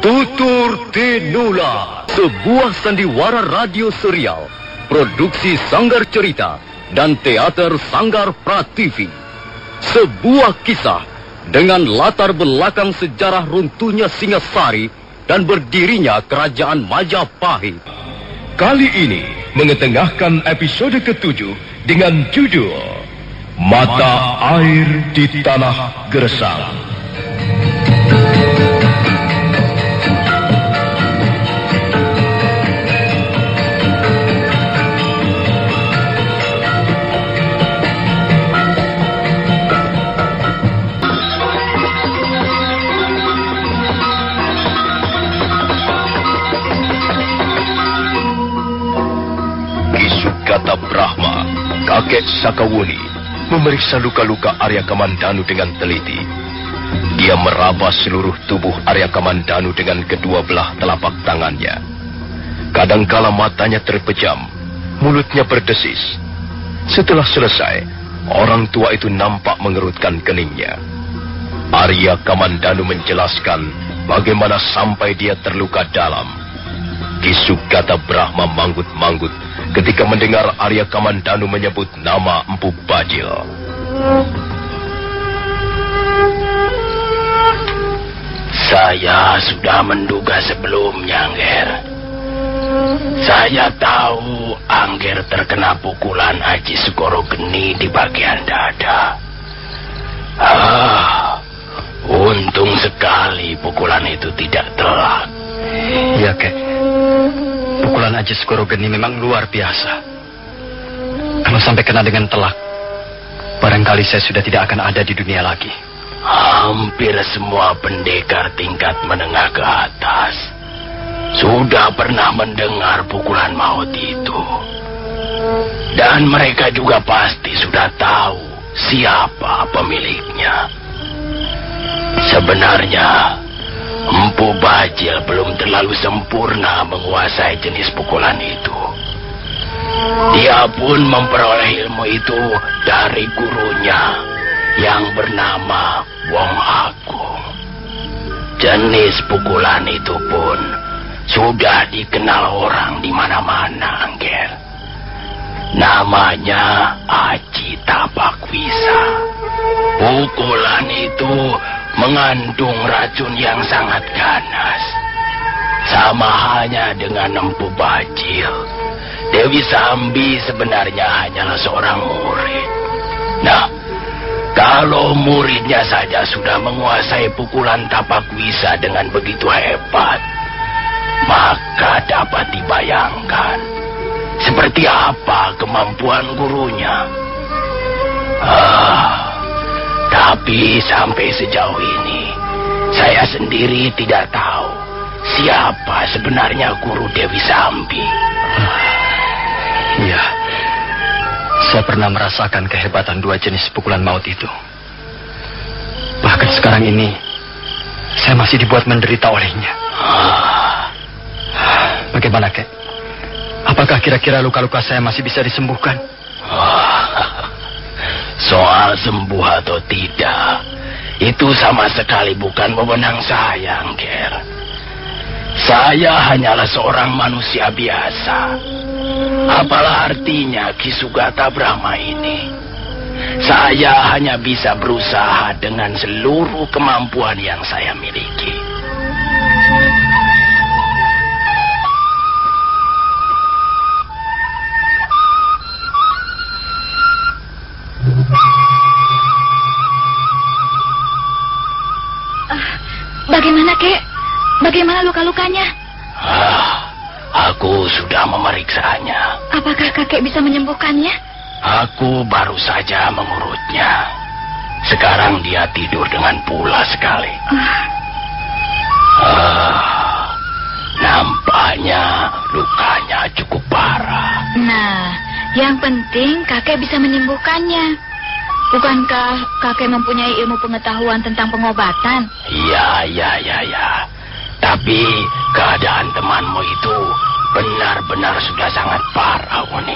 Tutur Tinula, sebuah sandiwara radio serial, produksi Sanggar Cerita dan Teater Sanggar Prativi. Sebuah kisah dengan latar belakang sejarah runtuhnya Singasari dan berdirinya Kerajaan Majapahit. Kali ini mengetengahkan episode ke-7 dengan judul Mata Air di Tanah Gersang. Kata Brahma, kakek Sakawuni, memeriksa luka-luka Arya Kamandanu dengan teliti. Dia meraba seluruh tubuh Arya Kamandanu dengan kedua belah telapak tangannya. Kadangkala matanya terpejam, mulutnya berdesis. Setelah selesai, orang tua itu nampak mengerutkan keningnya. Arya Kamandanu menjelaskan bagaimana sampai dia terluka dalam. Kisugata Brahma manggut-manggut ketika mendengar Arya Kamandanu menyebut nama Empu Bajil. Saya sudah menduga sebelumnya, Angger. Saya tahu Angger terkena pukulan Aji Sukorogeni di bagian dada. Untung sekali pukulan itu tidak telak. Ya, Kek. Pukulan Aji Sukorogeni memang luar biasa. Kalau sampai kena dengan telak, barangkali saya sudah tidak akan ada di dunia lagi. Hampir semua pendekar tingkat menengah ke atas sudah pernah mendengar pukulan maut itu. Dan mereka juga pasti sudah tahu siapa pemiliknya. Sebenarnya Empu Bajil belum terlalu sempurna menguasai jenis pukulan itu. Dia pun memperoleh ilmu itu dari gurunya yang bernama Wong Agung. Jenis pukulan itu pun sudah dikenal orang di mana-mana, Angger. Namanya Aji Tapakwisa. Pukulan itu mengandung racun yang sangat ganas. Sama halnya dengan Empu Bajil, Dewi Sambi sebenarnya hanyalah seorang murid. Nah, kalau muridnya saja sudah menguasai pukulan Tapakwisa dengan begitu hebat, maka dapat dibayangkan seperti apa kemampuan gurunya. Tapi sampai sejauh ini, saya sendiri tidak tahu siapa sebenarnya guru Dewi Sambi. Iya, saya pernah merasakan kehebatan dua jenis pukulan maut itu. Bahkan sekarang ini, saya masih dibuat menderita olehnya. Bagaimana, Kek? Apakah kira-kira luka-luka saya masih bisa disembuhkan? Soal sembuh atau tidak, itu sama sekali bukan wewenang saya, Angger. Saya hanyalah seorang manusia biasa. Apalah artinya Kisugata Brahma ini? Saya hanya bisa berusaha dengan seluruh kemampuan yang saya miliki. Bagaimana, Kek? Bagaimana luka-lukanya? Aku sudah memeriksanya. Apakah kakek bisa menyembuhkannya? Aku baru saja mengurutnya. Sekarang dia tidur dengan pulas sekali. Nampaknya lukanya cukup parah. Nah, yang penting kakek bisa menyembuhkannya. Bukankah kakek mempunyai ilmu pengetahuan tentang pengobatan? Ya. Tapi keadaan temanmu itu benar-benar sudah sangat parah, Uni.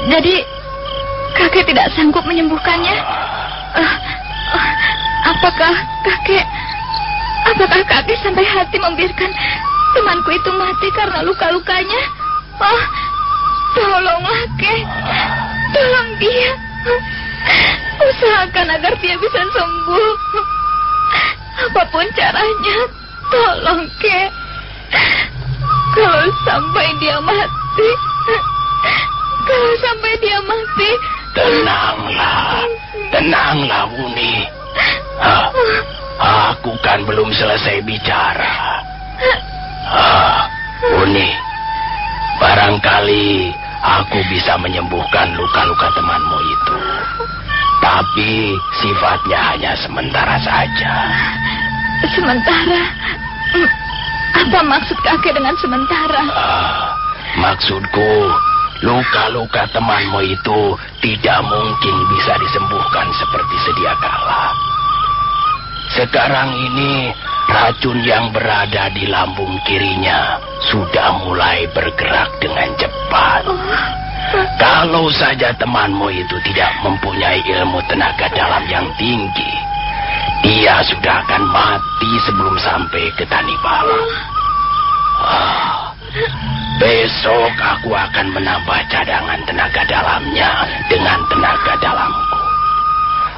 Jadi kakek tidak sanggup menyembuhkannya? Apakah kakek sampai hati membiarkan temanku itu mati karena luka-lukanya? Oh, tolonglah, Kek. Tolong dia. Usahakan agar dia bisa sembuh. Apapun caranya, tolong, Kek. Kalau sampai dia mati... Tenanglah, Wuni. Aku kan belum selesai bicara. Wuni, barangkali aku bisa menyembuhkan luka-luka temanmu itu. Tapi sifatnya hanya sementara saja. Sementara? Apa maksud kakek dengan sementara? Maksudku, luka-luka temanmu itu tidak mungkin bisa disembuhkan seperti sedia kala. Sekarang ini racun yang berada di lambung kirinya sudah mulai bergerak dengan cepat. Kalau saja temanmu itu tidak mempunyai ilmu tenaga dalam yang tinggi, dia sudah akan mati sebelum sampai ke Tanibala. Besok aku akan menambah cadangan tenaga dalamnya dengan tenaga dalamku.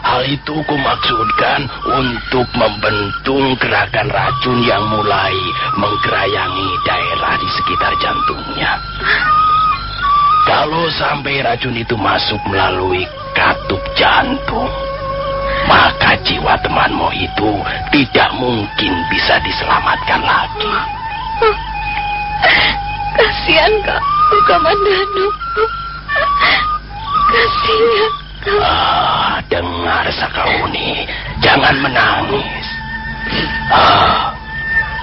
Hal itu kumaksudkan untuk membentung gerakan racun yang mulai menggerayangi daerah di sekitar jantungnya. Kalau sampai racun itu masuk melalui katup jantung, maka jiwa temanmu itu tidak mungkin bisa diselamatkan lagi. Kasihan Kamandanu. Kasihan. Dengar Sakauni, jangan menangis.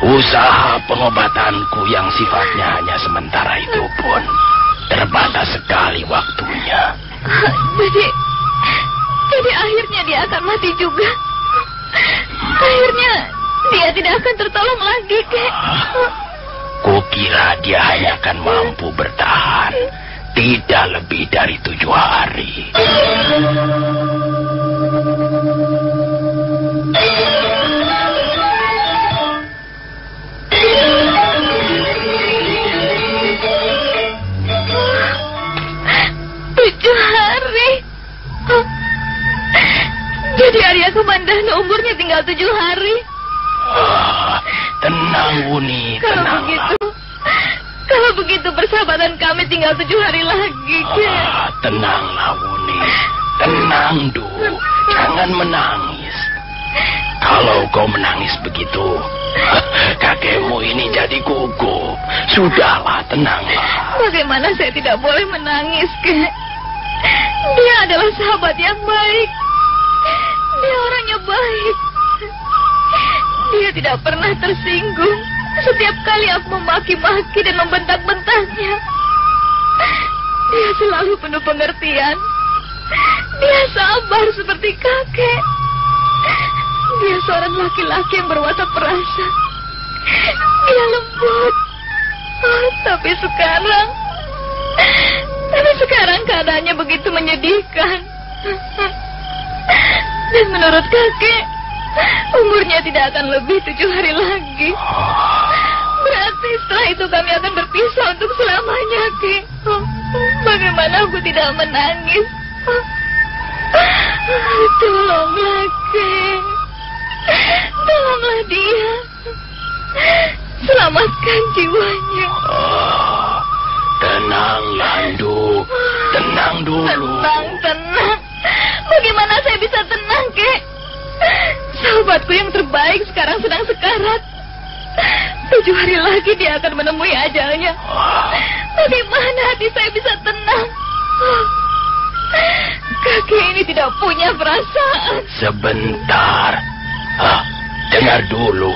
Usaha pengobatanku yang sifatnya hanya sementara itu pun terbatas sekali waktunya. Jadi akhirnya dia akan mati juga. Akhirnya dia tidak akan tertolong lagi, Kek. Kukira dia hanya akan mampu bertahan tidak lebih dari 7 hari. Jadi Arya Kamandanu umurnya tinggal 7 hari. Tenang, Wuni, tenanglah. Kalau begitu persahabatan kami tinggal 7 hari lagi, Kek. Tenanglah, Wuni. Tenang, Du. Jangan menangis. Kalau kau menangis begitu, kakekmu ini jadi gugup. Sudahlah, tenanglah. Bagaimana saya tidak boleh menangis, Kek? Dia adalah sahabat yang baik. Dia orangnya baik. Dia tidak pernah tersinggung setiap kali aku memaki-maki dan membentak-bentaknya. Dia selalu penuh pengertian. Dia sabar seperti kakek. Dia seorang laki-laki yang berwatak perasa. Dia lembut. Tapi sekarang keadaannya begitu menyedihkan. Dan menurut kakek, umurnya tidak akan lebih 7 hari lagi. Berarti setelah itu kami akan berpisah untuk selamanya, Kek. Bagaimana aku tidak menangis? Tolonglah, Kek. Tolonglah dia. Selamatkan jiwanya. Tenang, Landu. Tenang dulu. Tenang. Bagaimana saya bisa tenang, Kek? Sahabatku yang terbaik sekarang sedang sekarat. 7 hari lagi dia akan menemui ajalnya. Bagaimana hati saya bisa tenang? Kakek ini tidak punya perasaan. Sebentar. Dengar dulu.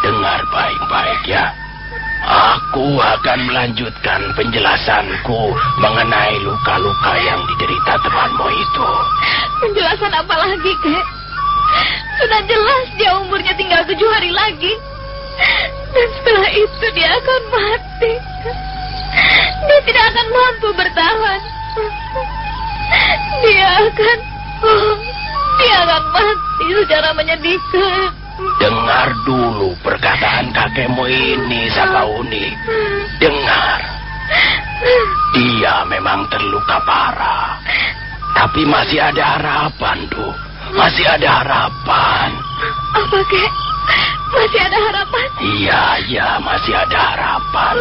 Dengar baik-baik ya. Aku akan melanjutkan penjelasanku mengenai luka-luka yang diderita temanmu itu. Penjelasan apa lagi, Kek? Sudah jelas dia umurnya tinggal 7 hari lagi. Dan setelah itu dia akan mati. Dia tidak akan mampu bertahan. Dia akan namanya Dika. Dengar dulu perkataan kakekmu ini, Sakauni. Dengar. Dia memang terluka parah. Tapi masih ada harapan, Du. Masih ada harapan. Apa, Kek? Masih ada harapan? Iya, masih ada harapan.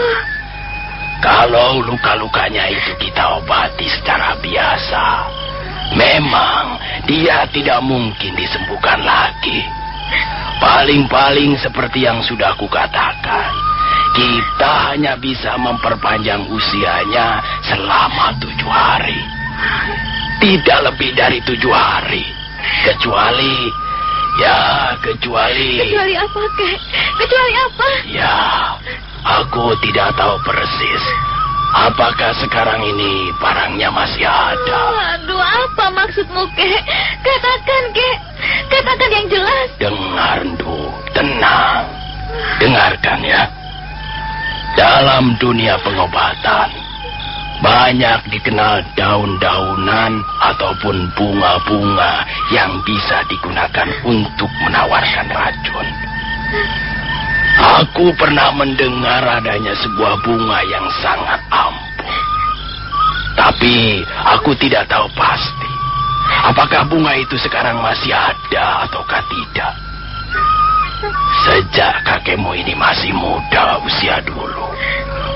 Kalau luka-lukanya itu kita obati secara biasa, memang dia tidak mungkin disembuhkan lagi. Paling-paling seperti yang sudah kukatakan, kita hanya bisa memperpanjang usianya selama 7 hari. Tidak lebih dari 7 hari. Kecuali... Kecuali apa, Kek? Kecuali apa? Ya, aku tidak tahu persis. Apakah sekarang ini barangnya masih ada? Aduh, apa maksudmu, Kek? Katakan, Kek. Katakan yang jelas. Dengar, Du. Tenang. Dengarkan ya. Dalam dunia pengobatan, banyak dikenal daun-daunan ataupun bunga-bunga yang bisa digunakan untuk menawarkan racun. Aku pernah mendengar adanya sebuah bunga yang sangat ampuh. Tapi aku tidak tahu pasti apakah bunga itu sekarang masih ada ataukah tidak. Sejak kakekmu ini masih muda usia dulu,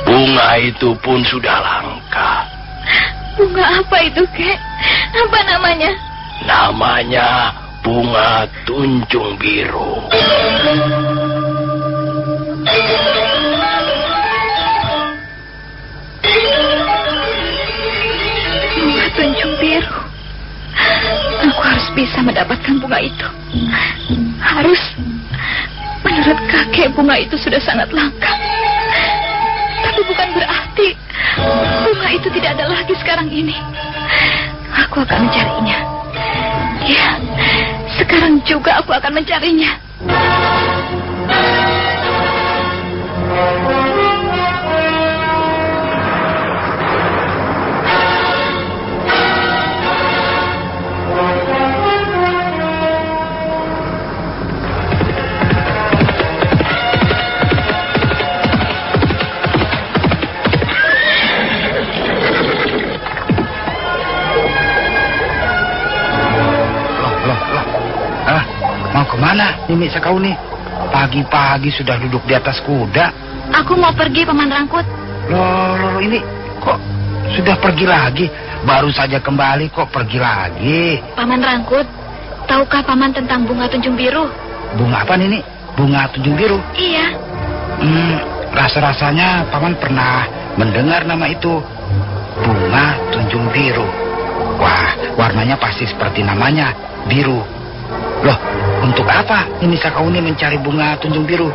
bunga itu pun sudah langka. Bunga apa itu, Kek? Apa namanya? Namanya bunga tunjung biru. Bunga tunjung biru. Aku harus bisa mendapatkan bunga itu. Harus. Menurut kakek, bunga itu sudah sangat langka. Tapi bukan berarti bunga itu tidak ada lagi sekarang ini. Aku akan mencarinya. Ya, sekarang juga aku akan mencarinya. Kemana Nini Sakauni? Pagi-pagi sudah duduk di atas kuda. Aku mau pergi, Paman Rangkut. Loh, ini kok sudah pergi lagi? Baru saja kembali kok pergi lagi? Paman Rangkut, tahukah Paman tentang bunga tunjung biru? Bunga apa Nini? Bunga tunjung biru? Iya. Rasa-rasanya Paman pernah mendengar nama itu. Bunga tunjung biru. Wah, warnanya pasti seperti namanya, biru. Loh, untuk apa ini Sakauni mencari bunga tunjung biru?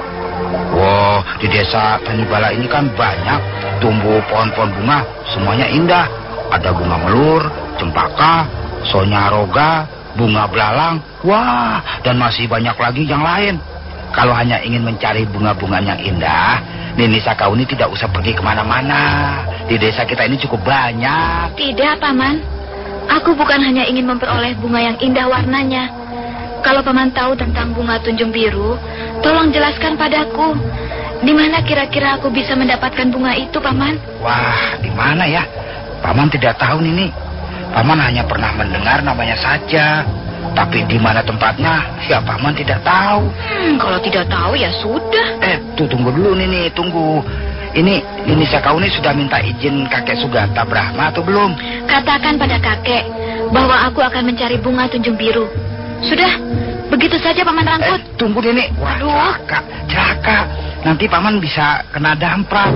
Wow, di desa Tanibala ini kan banyak tumbuh pohon-pohon bunga, semuanya indah. Ada bunga melur, cempaka, sonyaroga, bunga belalang, wah, dan masih banyak lagi yang lain. Kalau hanya ingin mencari bunga-bunga yang indah, Nini Sakauni tidak usah pergi kemana-mana. Di desa kita ini cukup banyak. Tidak, Paman. Aku bukan hanya ingin memperoleh bunga yang indah warnanya. Kalau Paman tahu tentang bunga tunjung biru, tolong jelaskan padaku. Di mana kira-kira aku bisa mendapatkan bunga itu, Paman? Wah, di mana ya? Paman tidak tahu, Nini. Paman hanya pernah mendengar namanya saja. Tapi di mana tempatnya, ya Paman tidak tahu. Kalau tidak tahu ya sudah. Tunggu dulu, Nini, tunggu. Ini Nini Sakauni sudah minta izin kakek Sugata Brahma atau belum? Katakan pada kakek bahwa aku akan mencari bunga tunjung biru. Sudah, begitu saja Paman Rangkut. Tunggu Nini. Wah, celaka. Nanti Paman bisa kena damprat.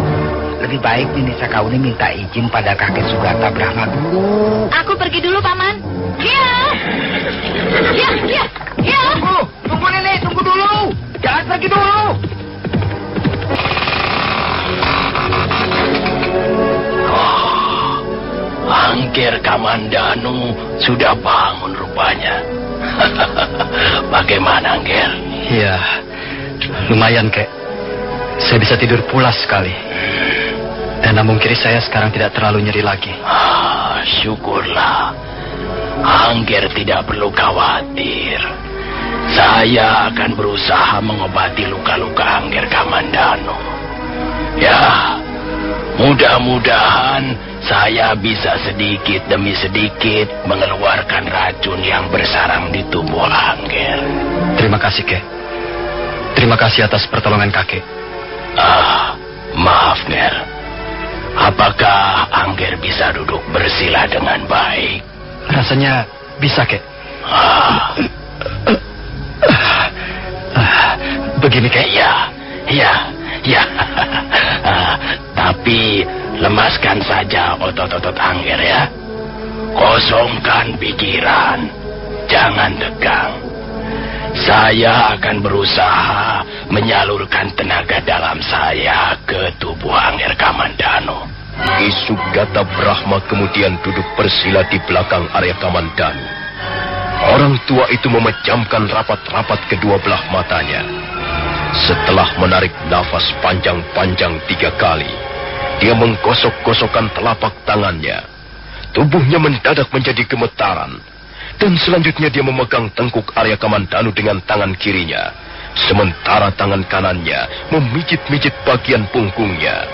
Lebih baik Nini Sakauni minta izin pada kakek Sugata Brahma dulu. Aku pergi dulu, Paman. Ya. Tunggu Nini, tunggu dulu. Jangan pergi dulu. Angger Kamandanu sudah bangun rupanya. Bagaimana, Angger? Iya, lumayan, Kek. Saya bisa tidur pulas sekali. Dan lambung kiri saya sekarang tidak terlalu nyeri lagi. Syukurlah. Angger tidak perlu khawatir. Saya akan berusaha mengobati luka-luka Angger Kamandanu. Ya, mudah-mudahan saya bisa sedikit demi sedikit mengeluarkan racun yang bersarang di tubuh Angger. Terima kasih, Kek. Terima kasih atas pertolongan kakek. Maaf, Nger. Apakah Angger bisa duduk bersila dengan baik? Rasanya bisa, Kek. Begini, Kek? Ya. Tapi lemaskan saja otot-otot Angger ya. Kosongkan pikiran. Jangan tegang. Saya akan berusaha menyalurkan tenaga dalam saya ke tubuh Angger Kamandanu. Ki Sugata Brahma kemudian duduk bersila di belakang Arya Kamandanu. Orang tua itu memejamkan rapat-rapat kedua belah matanya. Setelah menarik nafas panjang-panjang 3 kali, dia menggosok-gosokkan telapak tangannya. Tubuhnya mendadak menjadi gemetaran. Dan selanjutnya dia memegang tengkuk Arya Kamandanu dengan tangan kirinya. Sementara tangan kanannya memijit-mijit bagian punggungnya.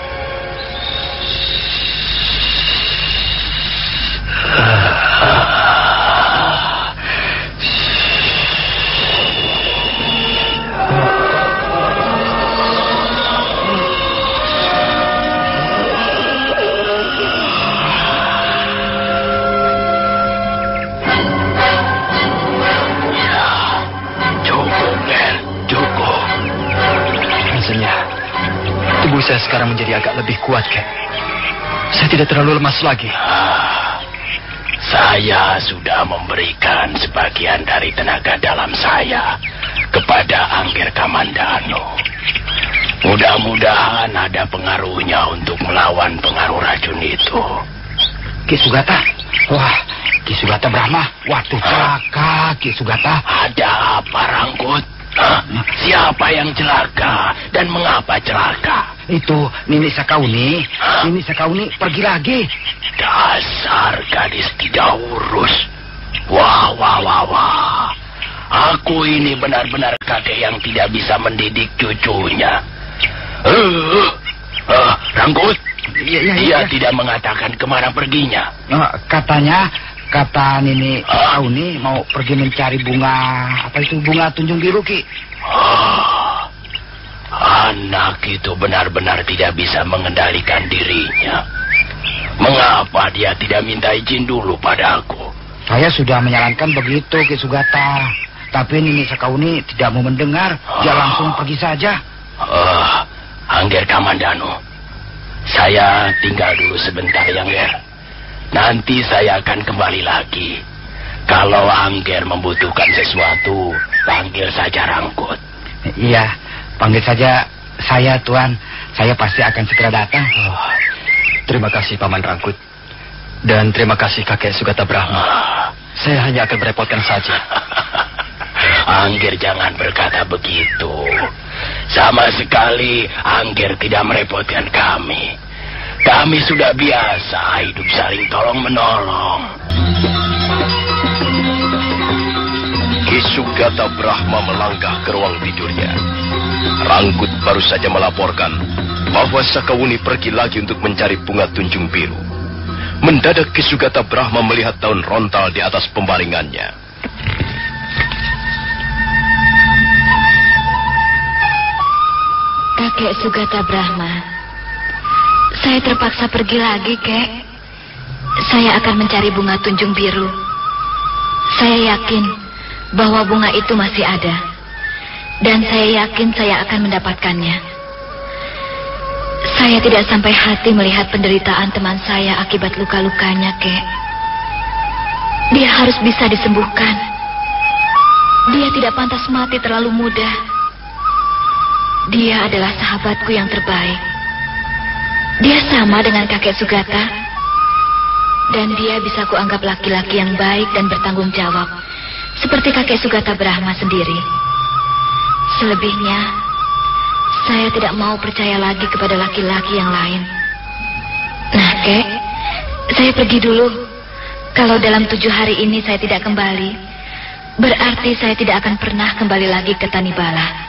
Tubuh saya sekarang menjadi agak lebih kuat, Kek. Saya tidak terlalu lemas lagi. Saya sudah memberikan sebagian dari tenaga dalam saya kepada Angger Kamandanu. Mudah-mudahan ada pengaruhnya untuk melawan pengaruh racun itu. Ki Sugata. Wah, Ki Sugata Brahma. Waduh, celaka Ki Sugata. Ada apa, Rangkut? Siapa yang celaka dan mengapa celaka? Itu Nini Sakauni. Nini Sakauni pergi lagi. Dasar gadis tidak urus. Wah. Aku ini benar-benar kakek yang tidak bisa mendidik cucunya. Rangkut. Dia tidak mengatakan kemana perginya. Kata Nini Sakauni mau pergi mencari bunga, bunga tunjung biru, Ki. Anak itu benar-benar tidak bisa mengendalikan dirinya. Mengapa dia tidak minta izin dulu padaku? Saya sudah menyarankan begitu, Ki Sugata. Tapi Nini Sakauni tidak mau mendengar. Dia langsung pergi saja. Angger Kamandanu, saya tinggal dulu sebentar ya, Angger. Nanti saya akan kembali lagi. Kalau Angger membutuhkan sesuatu, panggil saja Rangkut. Iya, panggil saja saya, Tuan. Saya pasti akan segera datang. Terima kasih, Paman Rangkut. Dan terima kasih, Kakek Sugata Brahma. Saya hanya akan merepotkan saja. Angger jangan berkata begitu. Sama sekali Angger tidak merepotkan kami. Kami sudah biasa hidup saling tolong-menolong. Ki Sugata Brahma melangkah ke ruang tidurnya. Rangkut baru saja melaporkan bahwa Sakawuni pergi lagi untuk mencari bunga tunjung biru. Mendadak Ki Sugata Brahma melihat daun rontal di atas pembaringannya. Kakek Sugata Brahma, saya terpaksa pergi lagi, Kek. Saya akan mencari bunga tunjung biru. Saya yakin bahwa bunga itu masih ada. Dan saya yakin saya akan mendapatkannya. Saya tidak sampai hati melihat penderitaan teman saya akibat luka-lukanya, Kek. Dia harus bisa disembuhkan. Dia tidak pantas mati terlalu mudah. Dia adalah sahabatku yang terbaik. Dia sama dengan kakek Sugata. Dan dia bisa kuanggap laki-laki yang baik dan bertanggung jawab. Seperti kakek Sugata Brahma sendiri. Selebihnya, saya tidak mau percaya lagi kepada laki-laki yang lain. Nah, Kek, saya pergi dulu. Kalau dalam 7 hari ini saya tidak kembali, berarti saya tidak akan pernah kembali lagi ke Tanibala.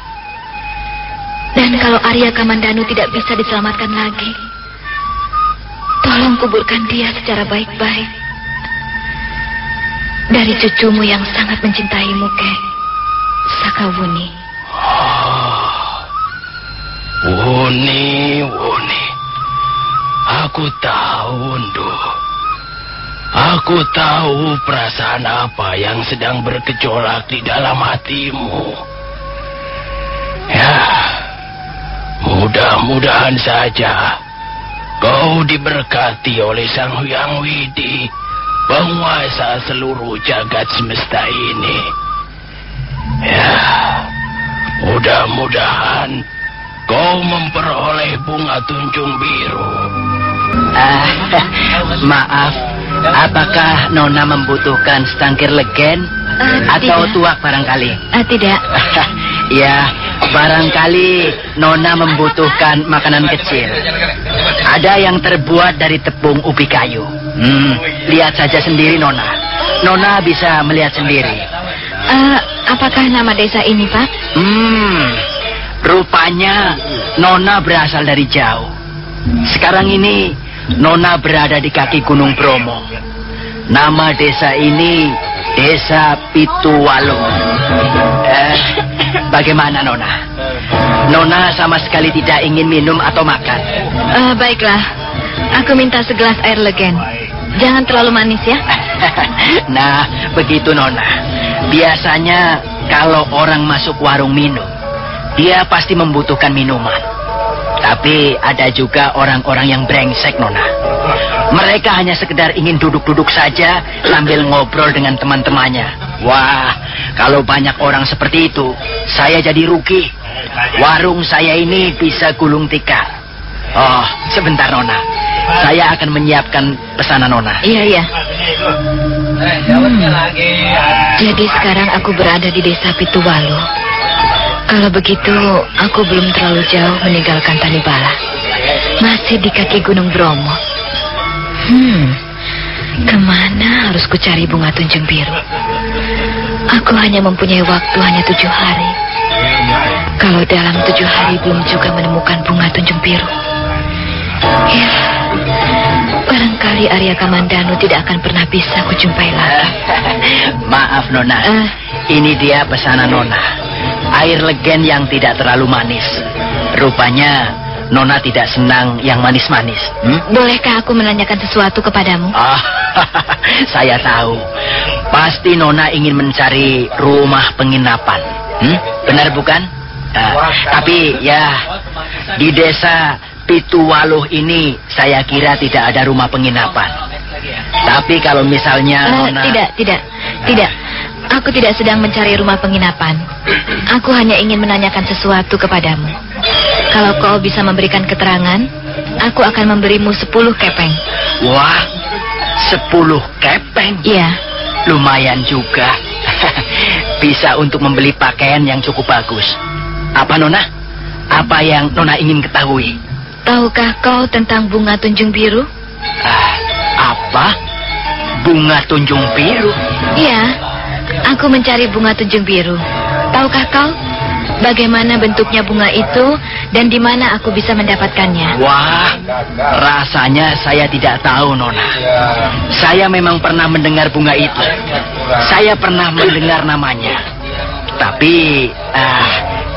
Dan kalau Arya Kamandanu tidak bisa diselamatkan lagi, tolong kuburkan dia secara baik-baik. Dari cucumu yang sangat mencintaimu, Kek, Sakawuni. Wuni. Aku tahu, Undu. Aku tahu perasaan apa yang sedang bergejolak di dalam hatimu. Ya, mudah-mudahan saja kau diberkati oleh Sang Hyang Widi, penguasa seluruh jagat semesta ini. Ya, mudah-mudahan kau memperoleh bunga tunjung biru. Maaf, apakah Nona membutuhkan setangkir legen atau tidak. tuak barangkali? Tidak. Ya, barangkali Nona membutuhkan makanan kecil. Ada yang terbuat dari tepung ubi kayu. Lihat saja sendiri, Nona. Nona bisa melihat sendiri. Apakah nama desa ini, Pak? Rupanya Nona berasal dari jauh. Sekarang ini Nona berada di kaki Gunung Bromo. Nama desa ini Desa Pituwalo. Bagaimana, Nona? Nona sama sekali tidak ingin minum atau makan. Baiklah, aku minta segelas air legen. Jangan terlalu manis ya. Nah, begitu, Nona. Biasanya kalau orang masuk warung minum, dia pasti membutuhkan minuman. Tapi ada juga orang-orang yang brengsek, Nona. Mereka hanya sekedar ingin duduk-duduk saja sambil ngobrol dengan teman-temannya. Wah, kalau banyak orang seperti itu, saya jadi rugi. Warung saya ini bisa gulung tikar. Oh, sebentar, Nona. Saya akan menyiapkan pesanan Nona. Iya. Jadi sekarang aku berada di Desa Pituwalo. Kalau begitu, aku belum terlalu jauh meninggalkan Tanibala. Masih di kaki Gunung Bromo. Kemana harus ku cari bunga tunjung biru? Aku hanya mempunyai waktu hanya 7 hari. Kalau dalam 7 hari belum juga menemukan bunga tunjung biru, ya, barangkali Arya Kamandanu tidak akan pernah bisa kujumpai lagi. Maaf, Nona. Ini dia pesanan Nona. Air legen yang tidak terlalu manis. Rupanya Nona tidak senang yang manis-manis. Bolehkah aku menanyakan sesuatu kepadamu? Saya tahu. Pasti Nona ingin mencari rumah penginapan. Benar bukan? Tapi ya, di desa Pituwalo ini saya kira tidak ada rumah penginapan. Tapi kalau misalnya Nona... Tidak. Aku tidak sedang mencari rumah penginapan. Aku hanya ingin menanyakan sesuatu kepadamu. Kalau kau bisa memberikan keterangan, aku akan memberimu 10 kepeng. Wah, 10 kepeng? Iya. Lumayan juga. Bisa untuk membeli pakaian yang cukup bagus. Apa, Nona? Apa yang Nona ingin ketahui? Tahukah kau tentang bunga tunjung biru? Apa? Bunga tunjung biru? Iya. Aku mencari bunga tunjung biru. Tahukah kau bagaimana bentuknya bunga itu dan di mana aku bisa mendapatkannya? Wah, rasanya saya tidak tahu, Nona. Saya memang pernah mendengar bunga itu. Saya pernah mendengar namanya. Tapi,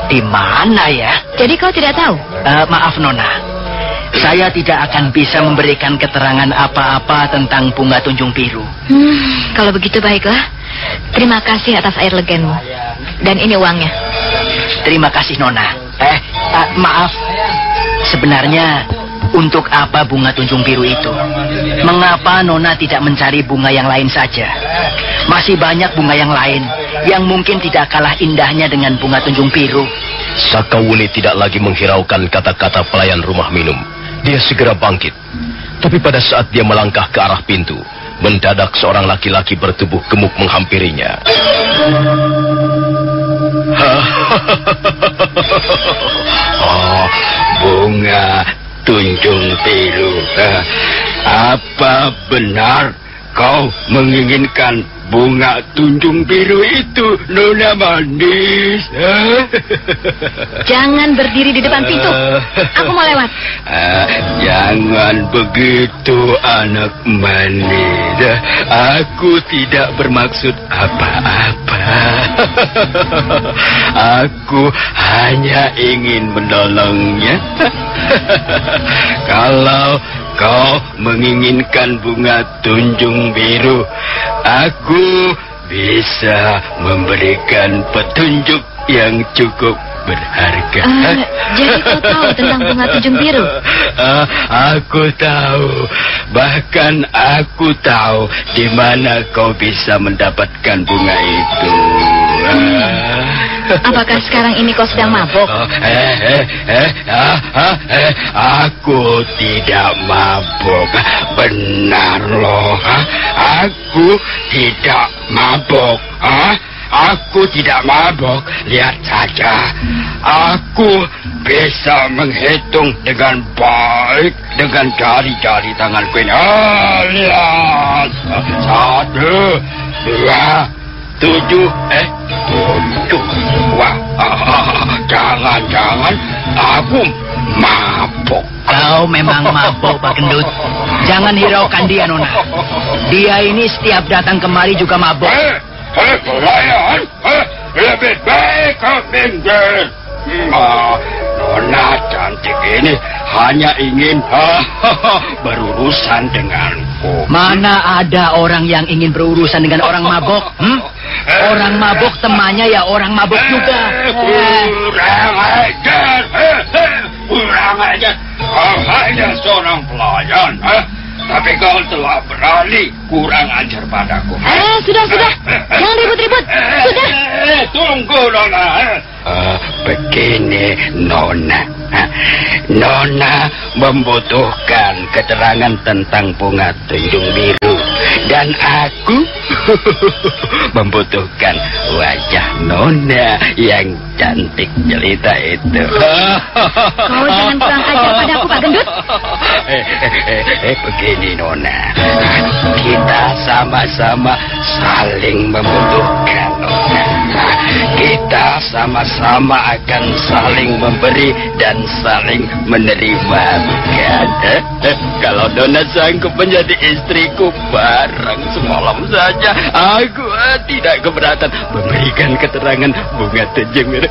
di mana ya? Jadi kau tidak tahu? Maaf, Nona. Saya tidak akan bisa memberikan keterangan apa-apa tentang bunga tunjung biru. Kalau begitu baiklah. Terima kasih atas air legenmu. Dan ini uangnya. Terima kasih, Nona. Maaf. Sebenarnya untuk apa bunga tunjung biru itu? Mengapa Nona tidak mencari bunga yang lain saja? Masih banyak bunga yang lain yang mungkin tidak kalah indahnya dengan bunga tunjung biru. Sakawuni tidak lagi menghiraukan kata-kata pelayan rumah minum. Dia segera bangkit. Tapi pada saat dia melangkah ke arah pintu, mendadak seorang laki-laki bertubuh gemuk menghampirinya. Bunga tunjung biru. Apa benar kau menginginkan bunga tunjung biru itu, Nona manis? Jangan berdiri di depan pintu. Aku mau lewat. Jangan begitu, anak manis. Aku tidak bermaksud apa-apa. Aku hanya ingin menolongnya. Kalau kau menginginkan bunga tunjung biru, aku bisa memberikan petunjuk yang cukup berharga. Jadi kau tahu tentang bunga tunjung biru? Aku tahu. Bahkan aku tahu di mana kau bisa mendapatkan bunga itu. Apakah sekarang ini kau sedang mabuk? Aku tidak mabuk. Benar loh. Aku tidak mabuk. Aku tidak mabuk. Lihat saja. Aku bisa menghitung dengan baik dengan jari-jari tanganku ini. Lihat. 1, 2, 7. Wah, jangan-jangan aku mabuk. Kau memang mabuk, Pak Gendut. Jangan hiraukan dia, Nona. Dia ini setiap datang kemari juga mabuk. Pelayan, lebih baik kau minggir. Nona cantik ini hanya ingin berurusan denganku. Mana ada orang yang ingin berurusan dengan orang mabuk? Orang mabuk temannya ya orang mabuk juga. Kurang ajar. Kurang ajar. Kau hanya seorang pelayan. Tapi kau telah berani kurang ajar padaku. Sudah. Jangan ribut-ribut. Sudah. Tunggu, Nona. Begini, Nona. Nona membutuhkan keterangan tentang bunga tunjung biru. Dan aku membutuhkan wajah Nona yang cantik jelita itu. Kau jangan kurang ajar padaku, Pak Gendut. Begini, Nona. Kita sama-sama saling membutuhkan, Nona. Kita sama-sama akan saling memberi dan saling menerima, bukan? Kalau Nona sanggup menjadi istriku barang semalam saja, aku tidak keberatan memberikan keterangan bunga tunjung biru.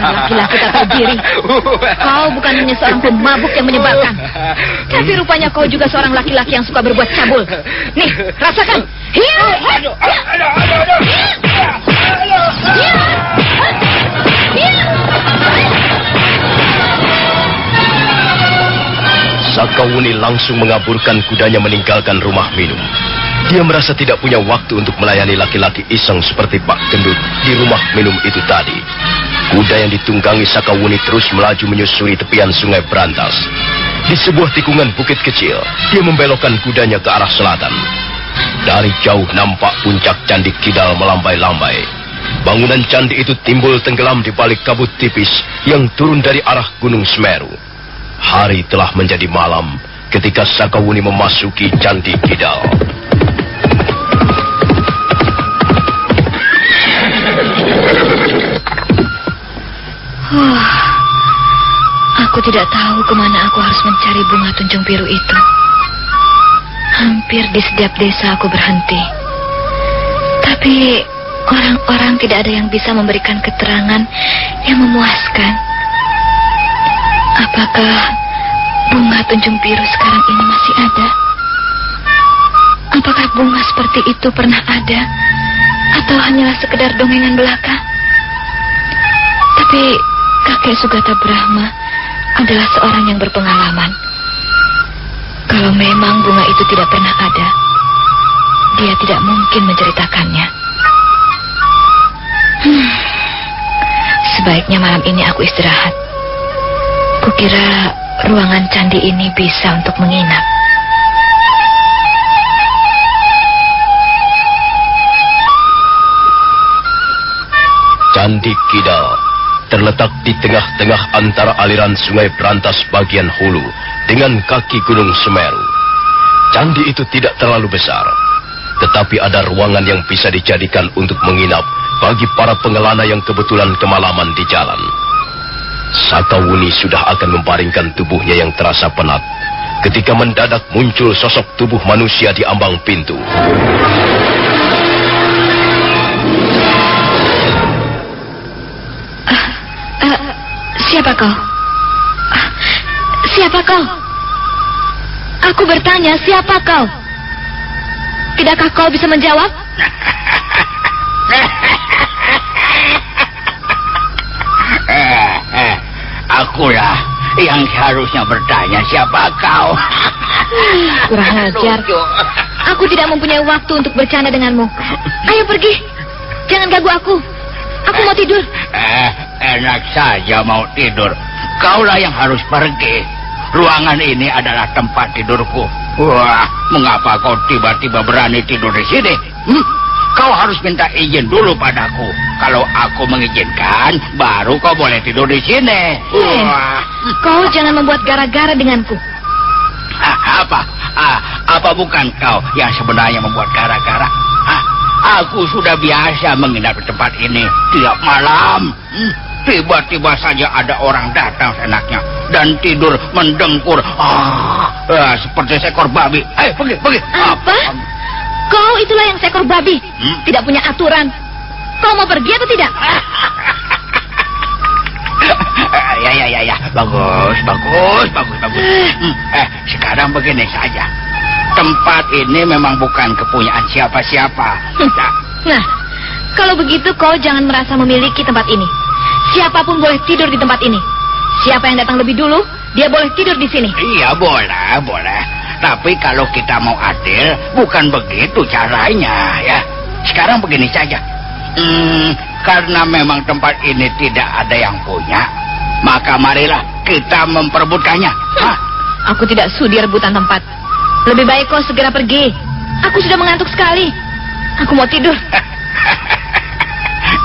Laki-laki tak tahu diri. Kau bukan hanya seorang pemabuk yang menyebalkan, tapi rupanya kau juga seorang laki-laki yang suka berbuat cabul. Nih, rasakan. Sakawuni langsung mengaburkan kudanya meninggalkan rumah minum. Dia merasa tidak punya waktu untuk melayani laki-laki iseng seperti Pak Gendut di rumah minum itu tadi. Kuda yang ditunggangi Sakawuni terus melaju menyusuri tepian sungai Brantas. Di sebuah tikungan bukit kecil, dia membelokkan kudanya ke arah selatan. Dari jauh nampak puncak Candi Kidal melambai-lambai. Bangunan candi itu timbul tenggelam di balik kabut tipis yang turun dari arah Gunung Semeru. Hari telah menjadi malam ketika Sakawuni memasuki Candi Kidal. Aku tidak tahu kemana aku harus mencari bunga tunjung biru itu. Hampir di setiap desa aku berhenti. Tapi orang-orang tidak ada yang bisa memberikan keterangan yang memuaskan. Apakah bunga tunjung biru sekarang ini masih ada? Apakah bunga seperti itu pernah ada? Atau hanyalah sekedar dongengan belaka? Tapi kakek Sugata Brahma adalah seorang yang berpengalaman. Kalau memang bunga itu tidak pernah ada, dia tidak mungkin menceritakannya. Sebaiknya malam ini aku istirahat. Kukira ruangan candi ini bisa untuk menginap. Candi Kidal terletak di tengah-tengah antara aliran sungai Brantas bagian hulu dengan kaki Gunung Semeru. Candi itu tidak terlalu besar, tetapi ada ruangan yang bisa dijadikan untuk menginap bagi para pengelana yang kebetulan kemalaman di jalan. Sakawuni sudah akan membaringkan tubuhnya yang terasa penat ketika mendadak muncul sosok tubuh manusia di ambang pintu. Siapa kau? Siapa kau? Aku bertanya, siapa kau? Tidakkah kau bisa menjawab? Akulah yang seharusnya bertanya, siapa kau? Kurang ajar. Aku tidak mempunyai waktu untuk bercanda denganmu. Ayo pergi. Jangan ganggu aku. Aku mau tidur. Enak saja mau tidur. Kaulah yang harus pergi. Ruangan ini adalah tempat tidurku. Wah, mengapa kau tiba-tiba berani tidur di sini? Kau harus minta izin dulu padaku. Kalau aku mengizinkan, baru kau boleh tidur di sini. Kau jangan membuat gara-gara denganku. Apa bukan kau yang sebenarnya membuat gara-gara? Aku sudah biasa menginap di tempat ini tiap malam. Tiba-tiba saja ada orang datang seenaknya dan tidur mendengkur. Seperti seekor babi. Pergi. Apa? Kau itulah yang seekor babi. Tidak punya aturan. Kau mau pergi atau tidak? Ya. Bagus. Sekarang begini saja. Tempat ini memang bukan kepunyaan siapa-siapa. Nah, kalau begitu kau jangan merasa memiliki tempat ini. Siapapun boleh tidur di tempat ini. Siapa yang datang lebih dulu, dia boleh tidur di sini. Iya, boleh. Tapi kalau kita mau adil, bukan begitu caranya, ya. Sekarang begini saja. Karena memang tempat ini tidak ada yang punya, maka marilah kita memperebutkannya. Aku tidak sudi rebutan tempat. Lebih baik kau segera pergi. Aku sudah mengantuk sekali. Aku mau tidur.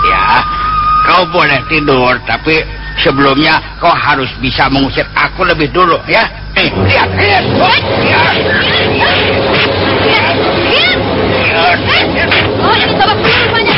Ya, kau boleh tidur, tapi sebelumnya kau harus bisa mengusir aku lebih dulu, ya. Lihat. Oh, ini babak belur rupanya.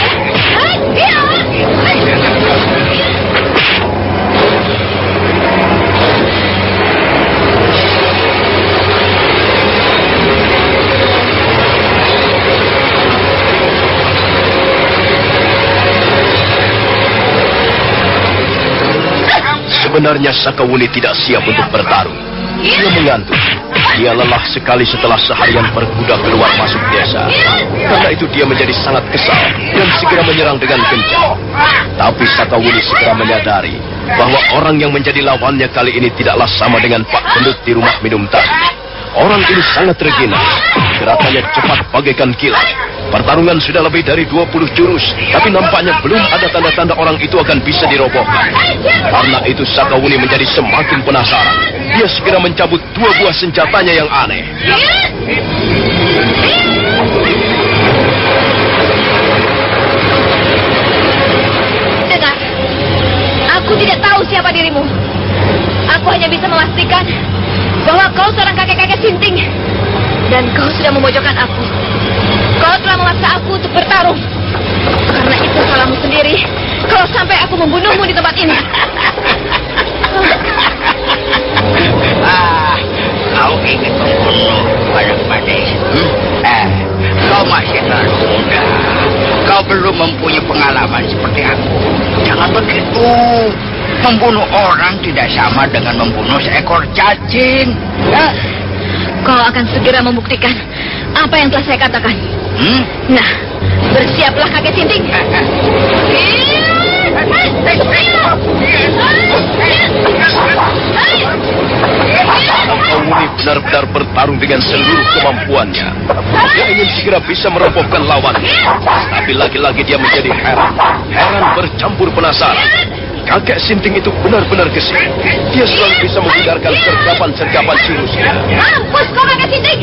Sebenarnya Sakawuni tidak siap untuk bertarung. Dia mengantuk. Dia lelah sekali setelah seharian berkuda keluar masuk desa. Karena itu dia menjadi sangat kesal dan segera menyerang dengan kencang. Tapi Sakawuni segera menyadari bahwa orang yang menjadi lawannya kali ini tidaklah sama dengan Pak Gendut di rumah minum tadi. Orang ini sangat tergina. Gerakannya cepat bagaikan kilat. Pertarungan sudah lebih dari 20 jurus, tapi nampaknya belum ada tanda-tanda orang itu akan bisa dirobohkan. Karena itu Sakawuni menjadi semakin penasaran. Dia segera mencabut 2 buah senjatanya yang aneh. Dengar, aku tidak tahu siapa dirimu. Aku hanya bisa memastikan bahwa kau seorang kakek-kakek sinting. Dan kau sudah memojokkan aku. Kau telah memaksa aku untuk bertarung. Karena itu salahmu sendiri kalau sampai aku membunuhmu di tempat ini. Kau ingin membunuh pada Pades? Kau masih terlalu muda. Kau belum mempunyai pengalaman seperti aku. Jangan begitu. Membunuh orang tidak sama dengan membunuh seekor cacing. Kau akan segera membuktikan apa yang telah saya katakan. Nah, bersiaplah kakek sinting. Sakawuni benar-benar bertarung dengan seluruh kemampuannya. Dia ingin segera bisa merobohkan lawannya. Tapi lagi-lagi dia menjadi heran bercampur penasaran. Kakek sinting itu benar-benar gesit. Dia selalu bisa menghindarkan sergapan-sergapan jurusnya. Mampus kau kakek sinting.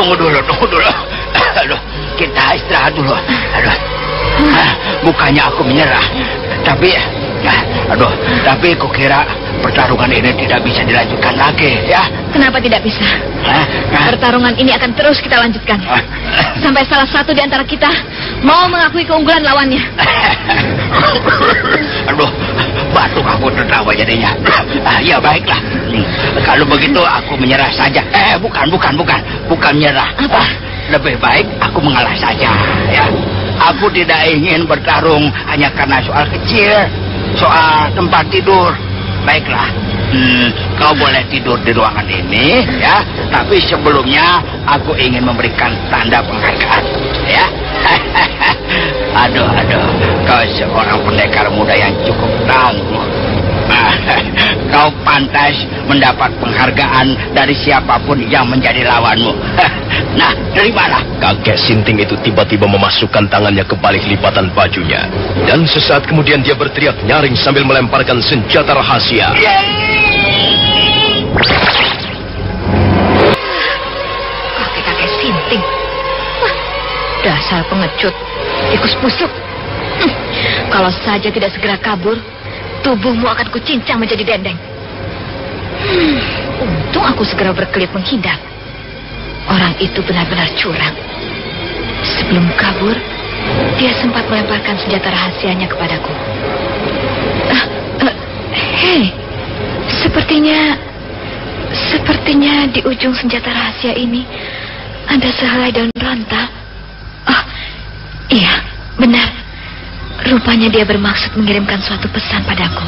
Tunggu dulu. Aduh, kita istirahat dulu. Aduh, bukannya aku menyerah, tapi kukira pertarungan ini tidak bisa dilanjutkan lagi, ya. Kenapa tidak bisa? Pertarungan ini akan terus kita lanjutkan sampai salah satu di antara kita mau mengakui keunggulan lawannya. Aduh, batuk aku tertawa jadinya. Ya baiklah. Kalau begitu aku menyerah saja. Bukan menyerah. Apa? Lebih baik aku mengalah saja, ya. Aku tidak ingin bertarung hanya karena soal kecil, soal tempat tidur. Baiklah, kau boleh tidur di ruangan ini, ya. Tapi sebelumnya aku ingin memberikan tanda penghargaan, ya. Aduh, kau seorang pendekar muda yang cukup tangguh. Kau pantas mendapat penghargaan dari siapapun yang menjadi lawanmu. Nah, terimalah. Kakek Sinting itu tiba-tiba memasukkan tangannya ke balik lipatan bajunya. Dan sesaat kemudian dia berteriak nyaring sambil melemparkan senjata rahasia. Kakek Sinting. Dasar pengecut, tikus busuk. Kalau saja tidak segera kabur, tubuhmu akan kucincang menjadi dendeng. Untung aku segera berkelit menghindar. Orang itu benar-benar curang. Sebelum kabur, dia sempat melemparkan senjata rahasianya kepadaku. Hei, sepertinya di ujung senjata rahasia ini ada sehelai daun rontal. Oh, iya, benar. Rupanya dia bermaksud mengirimkan suatu pesan padaku.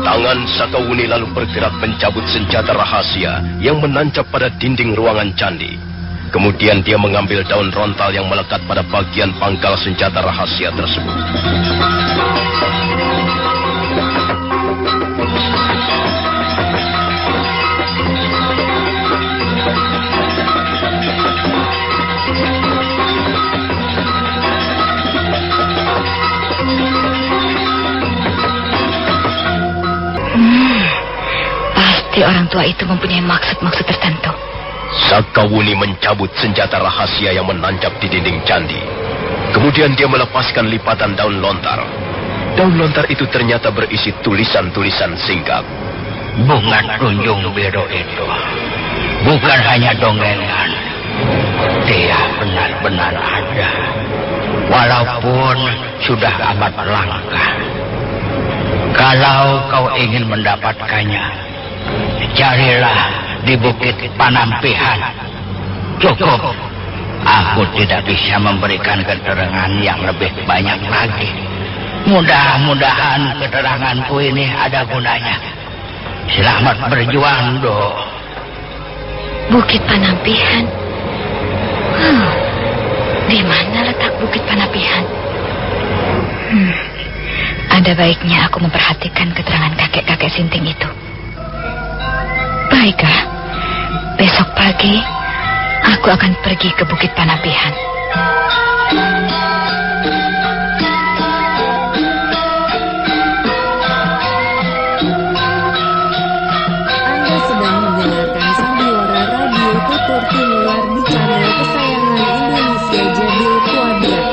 Tangan Sakawuni lalu bergerak mencabut senjata rahasia yang menancap pada dinding ruangan candi. Kemudian dia mengambil daun rontal yang melekat pada bagian pangkal senjata rahasia tersebut. Orang tua itu mempunyai maksud-maksud tertentu. Sakawuni mencabut senjata rahasia yang menancap di dinding candi. Kemudian dia melepaskan lipatan daun lontar. Daun lontar itu ternyata berisi tulisan-tulisan singkat. Bunga tunjung biru itu bukan hanya dongengan. Dia benar-benar ada. Walaupun sudah amat langka. Kalau kau ingin mendapatkannya, carilah di Bukit Panampihan. Cukup. Aku tidak bisa memberikan keterangan yang lebih banyak lagi. Mudah-mudahan keteranganku ini ada gunanya. Selamat berjuang, Do. Bukit Panampihan? Di mana letak Bukit Panampihan? Ada baiknya aku memperhatikan keterangan kakek-kakek Sinting itu. Baiklah, besok pagi aku akan pergi ke Bukit Panampihan. Anda sedang mendengarkan Sandiwara Radio Tutur Tinular di channel kesayangan Indonesia Jadul Kuadrat.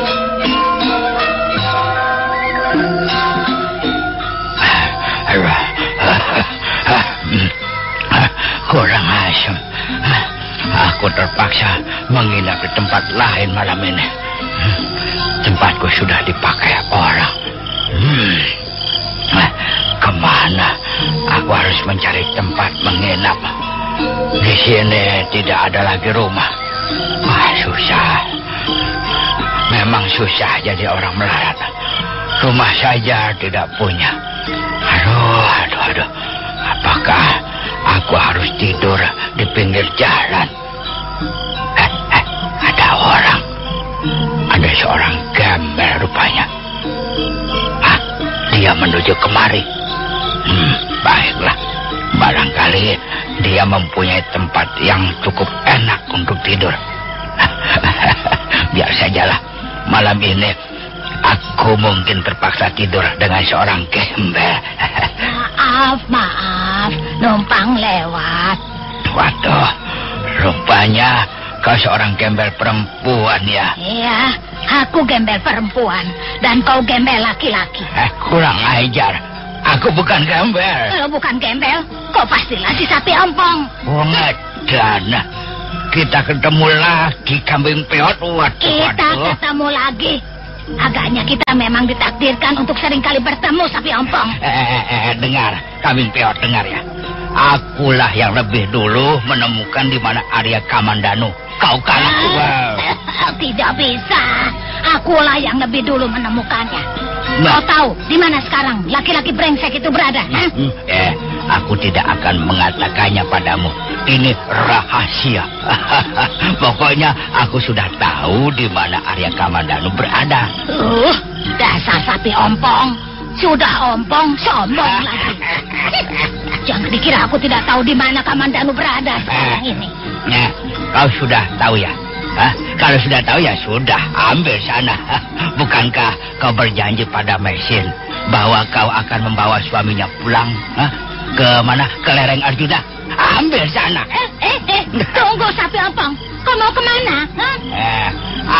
Kurang asem. Aku terpaksa menginap di tempat lain malam ini. Tempatku sudah dipakai orang. Kemana? Aku harus mencari tempat menginap. Di sini tidak ada lagi rumah. Susah. Memang susah jadi orang melarat. Rumah saja tidak punya. Aduh. Apakah aku harus tidur di pinggir jalan? Ada orang. Ada seorang gembel rupanya. dia menuju kemari. Baiklah. Barangkali dia mempunyai tempat yang cukup enak untuk tidur. Biar sajalah. Malam ini aku mungkin terpaksa tidur dengan seorang gembel. Maaf. Numpang lewat. Waduh, rupanya kau seorang gembel perempuan ya? Iya, aku gembel perempuan dan kau gembel laki-laki. Kurang ajar. Aku bukan gembel. Kalau bukan gembel, kau pastilah si sapi ompong. Ngedan. Kita ketemu lagi, kambing peot. Kita ketemu lagi. Agaknya kita memang ditakdirkan untuk seringkali bertemu, sapi ompong. Dengar, kambing peot, dengar ya. Akulah yang lebih dulu menemukan di mana Arya Kamandanu. Kau kalah. Tidak bisa. Akulah yang lebih dulu menemukannya. Kau tahu di mana sekarang laki-laki brengsek itu berada? Aku tidak akan mengatakannya padamu. Ini rahasia. Pokoknya aku sudah tahu di mana Arya Kamandanu berada. Dasar sapi ompong. Sudah ompong, sombong lagi. Jangan dikira aku tidak tahu di mana Kamandanu berada sekarang ini. Kau sudah tahu ya? Kalau sudah tahu ya sudah, ambil sana. Bukankah kau berjanji pada Mesin bahwa kau akan membawa suaminya pulang ke mana? Ke lereng Arjuna. Ambil sana. Tunggu sapi ompong. Kau mau kemana?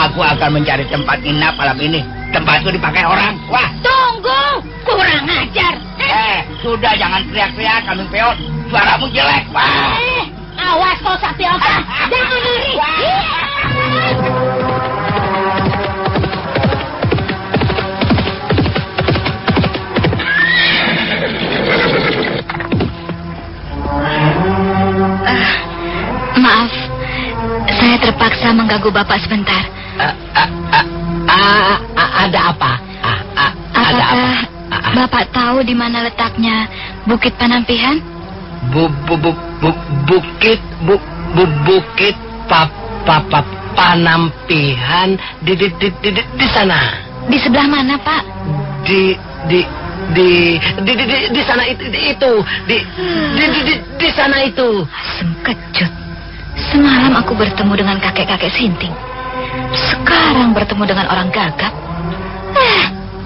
Aku akan mencari tempat nginap malam ini. Tempatku dipakai orang. Wah. Tunggu. Kurang ajar. Sudah jangan teriak-teriak, kambing peot. Suaramu jelek. Wah. Awas kau sapi ompong. Jangan lari. Maaf, saya terpaksa mengganggu Bapak sebentar. Ada apa? Apakah Bapak tahu di mana letaknya Bukit Panampihan? Bukit Panampihan di sana. Di sebelah mana, Pak? Di sana itu di sana itu. Sengkecut. Semalam aku bertemu dengan kakek-kakek Sinting. Sekarang bertemu dengan orang gagap.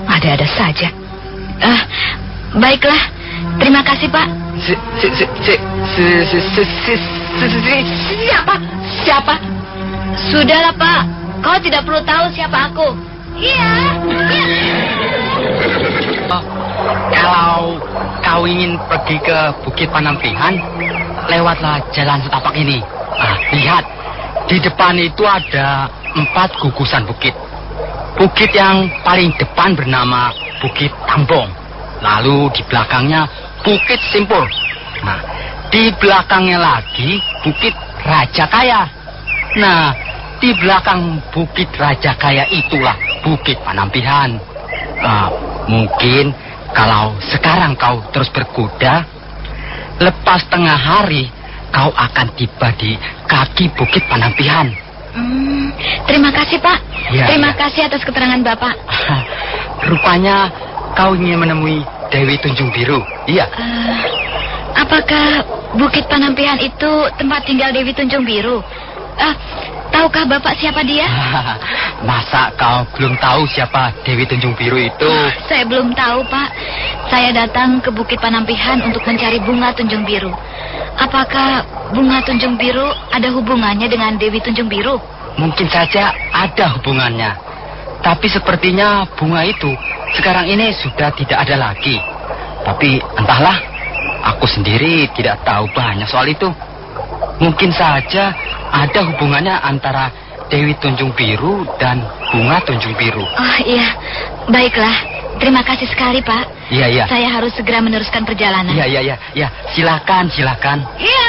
Ada-ada saja. Baiklah. Terima kasih, Pak. Siapa? Sudahlah, Pak. Kau tidak perlu tahu siapa aku. Iya. Kalau kau ingin pergi ke Bukit Panampihan, lewatlah jalan setapak ini. Lihat, di depan itu ada 4 gugusan bukit. Bukit yang paling depan bernama Bukit Tambong. Lalu di belakangnya Bukit Simpul. Nah, di belakangnya lagi Bukit Raja Kaya. Nah, di belakang Bukit Raja Kaya itulah Bukit Panampihan. Mungkin kalau sekarang kau terus berkuda, lepas tengah hari kau akan tiba di kaki Bukit Panampihan. Terima kasih, Pak. Terima kasih atas keterangan Bapak. Rupanya kau ingin menemui Dewi Tunjung Biru. Iya. Apakah Bukit Panampihan itu tempat tinggal Dewi Tunjung Biru? Tahukah Bapak siapa dia? Masa kau belum tahu siapa Dewi Tunjung Biru itu? Saya belum tahu, Pak. Saya datang ke Bukit Panampihan untuk mencari bunga Tunjung Biru. Apakah bunga Tunjung Biru ada hubungannya dengan Dewi Tunjung Biru? Mungkin saja ada hubungannya. Tapi sepertinya bunga itu sekarang ini sudah tidak ada lagi. Tapi entahlah, aku sendiri tidak tahu banyak soal itu. Mungkin saja ada hubungannya antara Dewi Tunjung Biru dan bunga Tunjung Biru. Oh iya, baiklah. Terima kasih sekali, Pak. Iya. Saya harus segera meneruskan perjalanan. Iya. Silakan. Iya.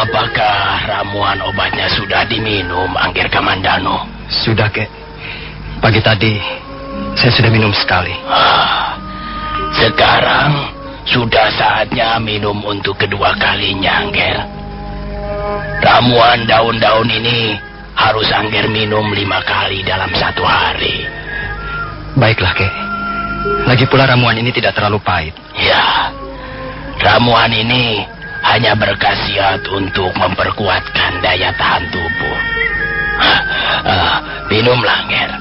Apakah ramuan obatnya sudah diminum, Angger Kamandanu? Sudah, Kek. Pagi tadi saya sudah minum sekali. Sekarang sudah saatnya minum untuk kedua kalinya, Angger. Ramuan daun-daun ini harus Angger minum 5 kali dalam 1 hari. Baiklah, Kek. Lagi pula ramuan ini tidak terlalu pahit. Ya, ramuan ini hanya berkhasiat untuk memperkuatkan daya tahan tubuh. Minumlah, Angger,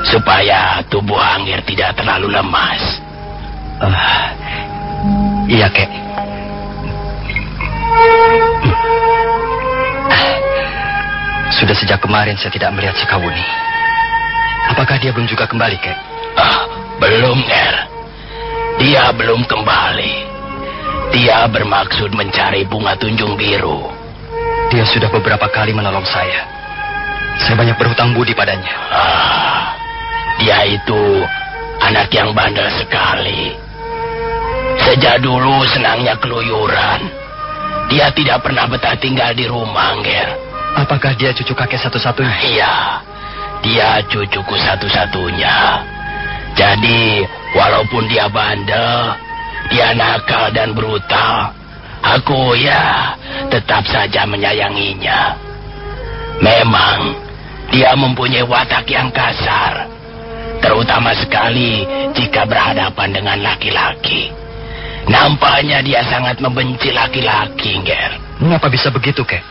supaya tubuh Angger tidak terlalu lemas. Iya, Kek. Sudah sejak kemarin saya tidak melihat Sekawuni. Apakah dia belum juga kembali, Kek? Belum, Nger. Dia belum kembali. Dia bermaksud mencari bunga tunjung biru. Dia sudah beberapa kali menolong saya. Saya banyak berhutang budi padanya. Dia itu anak yang bandel sekali. Sejak dulu senangnya keluyuran. Dia tidak pernah betah tinggal di rumah, Nger. Apakah dia cucu kakek satu-satunya? Iya, dia cucuku satu-satunya. Jadi, walaupun dia bandel, dia nakal dan brutal, aku tetap saja menyayanginya. Memang, dia mempunyai watak yang kasar, terutama sekali jika berhadapan dengan laki-laki. Nampaknya dia sangat membenci laki-laki, Nger. Mengapa bisa begitu, Kek?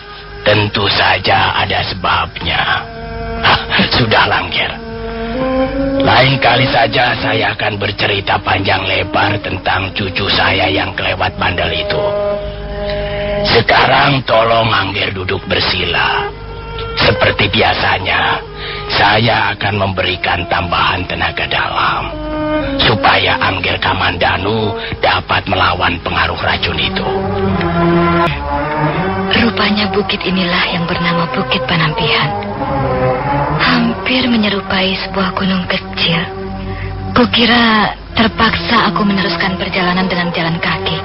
Tentu saja ada sebabnya. Sudahlah, Nger. Lain kali saja saya akan bercerita panjang lebar tentang cucu saya yang kelewat bandel itu. Sekarang tolong Angger duduk bersila. Seperti biasanya, saya akan memberikan tambahan tenaga dalam, supaya Angger Kamandanu dapat melawan pengaruh racun itu. Rupanya bukit inilah yang bernama Bukit Panampihan. Hampir menyerupai sebuah gunung kecil. Kukira terpaksa aku meneruskan perjalanan dengan jalan kaki.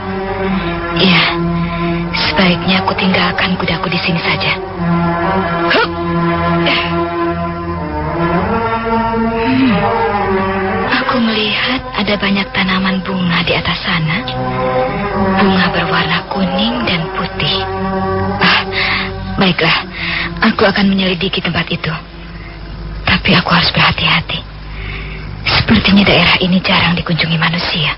Ya, sebaiknya aku tinggalkan kudaku di sini saja. Aku melihat ada banyak tanaman bunga di atas sana. Bunga berwarna kuning dan putih. Baiklah, aku akan menyelidiki tempat itu. Tapi aku harus berhati-hati. Sepertinya daerah ini jarang dikunjungi manusia.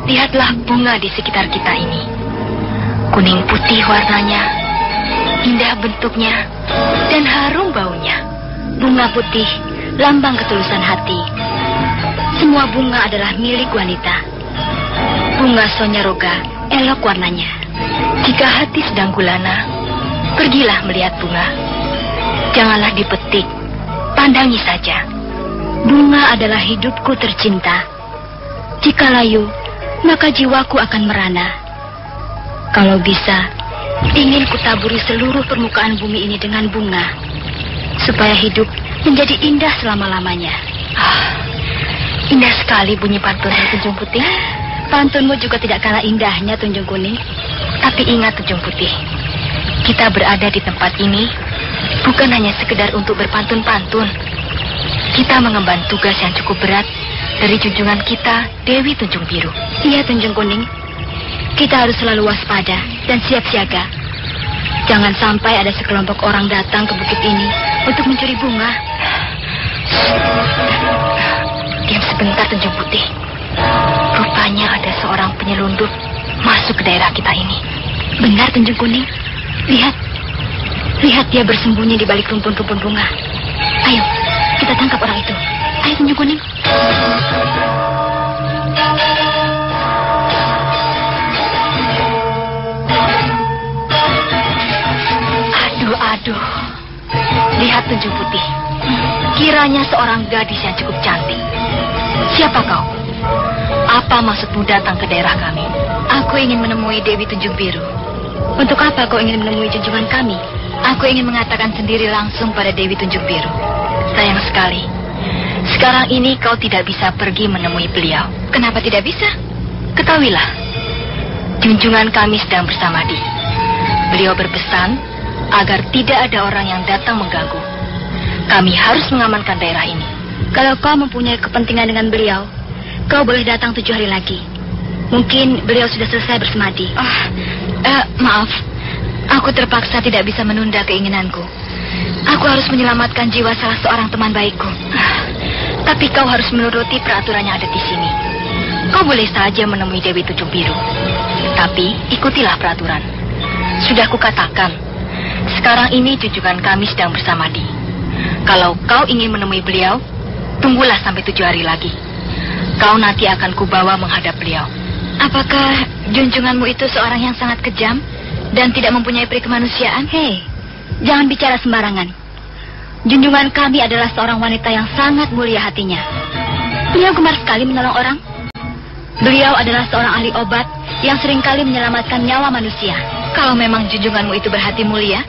Lihatlah bunga di sekitar kita ini. Kuning putih warnanya, indah bentuknya, dan harum baunya. Bunga putih, lambang ketulusan hati. Semua bunga adalah milik wanita. Bunga sonyaroga, elok warnanya. Jika hati sedang gulana, pergilah melihat bunga. Janganlah dipetik, pandangi saja. Bunga adalah hidupku tercinta. Jika layu, maka jiwaku akan merana. Kalau bisa, ingin kutaburi seluruh permukaan bumi ini dengan bunga, supaya hidup menjadi indah selama-lamanya. Indah sekali bunyi pantunmu, Tunjung Putih. Pantunmu juga tidak kalah indahnya, Tunjung Kuning. Tapi ingat, Tunjung Putih, kita berada di tempat ini bukan hanya sekedar untuk berpantun-pantun. Kita mengemban tugas yang cukup berat dari junjungan kita, Dewi Tunjung Biru. Iya, Tunjung Kuning. Kita harus selalu waspada dan siap siaga. Jangan sampai ada sekelompok orang datang ke bukit ini untuk mencuri bunga. Diam sebentar, Tunjung Putih. Rupanya ada seorang penyelundup masuk ke daerah kita ini. Benar, Tunjung Kuning. Lihat. Lihat dia bersembunyi di balik rumpun-rumpun bunga. Ayo, kita tangkap orang itu. Ayo, Tunjung Kuning. Aduh. Lihat, Tunjung Putih. Kiranya seorang gadis yang cukup cantik. Siapa kau? Apa maksudmu datang ke daerah kami? Aku ingin menemui Dewi Tunjung Biru. Untuk apa kau ingin menemui junjungan kami? Aku ingin mengatakan sendiri langsung pada Dewi Tunjung Biru. Sayang sekali, sekarang ini kau tidak bisa pergi menemui beliau. Kenapa tidak bisa? Ketahuilah, junjungan kami sedang bersamadi. Beliau berpesan agar tidak ada orang yang datang mengganggu. Kami harus mengamankan daerah ini. Kalau kau mempunyai kepentingan dengan beliau, kau boleh datang 7 hari lagi. Mungkin beliau sudah selesai bersemadi. Maaf, aku terpaksa tidak bisa menunda keinginanku. Aku harus menyelamatkan jiwa salah seorang teman baikku. Tapi kau harus menuruti peraturan yang ada di sini. Kau boleh saja menemui Dewi Tunjung Biru, tapi ikutilah peraturan. Sudah kukatakan, sekarang ini junjungan kami sedang bersamadi. Kalau kau ingin menemui beliau, tunggulah sampai 7 hari lagi. Kau nanti akan kubawa menghadap beliau. Apakah junjunganmu itu seorang yang sangat kejam dan tidak mempunyai peri kemanusiaan? Hei, jangan bicara sembarangan. Junjungan kami adalah seorang wanita yang sangat mulia hatinya. Beliau gemar sekali menolong orang. Beliau adalah seorang ahli obat yang seringkali menyelamatkan nyawa manusia. Kalau memang junjunganmu itu berhati mulia,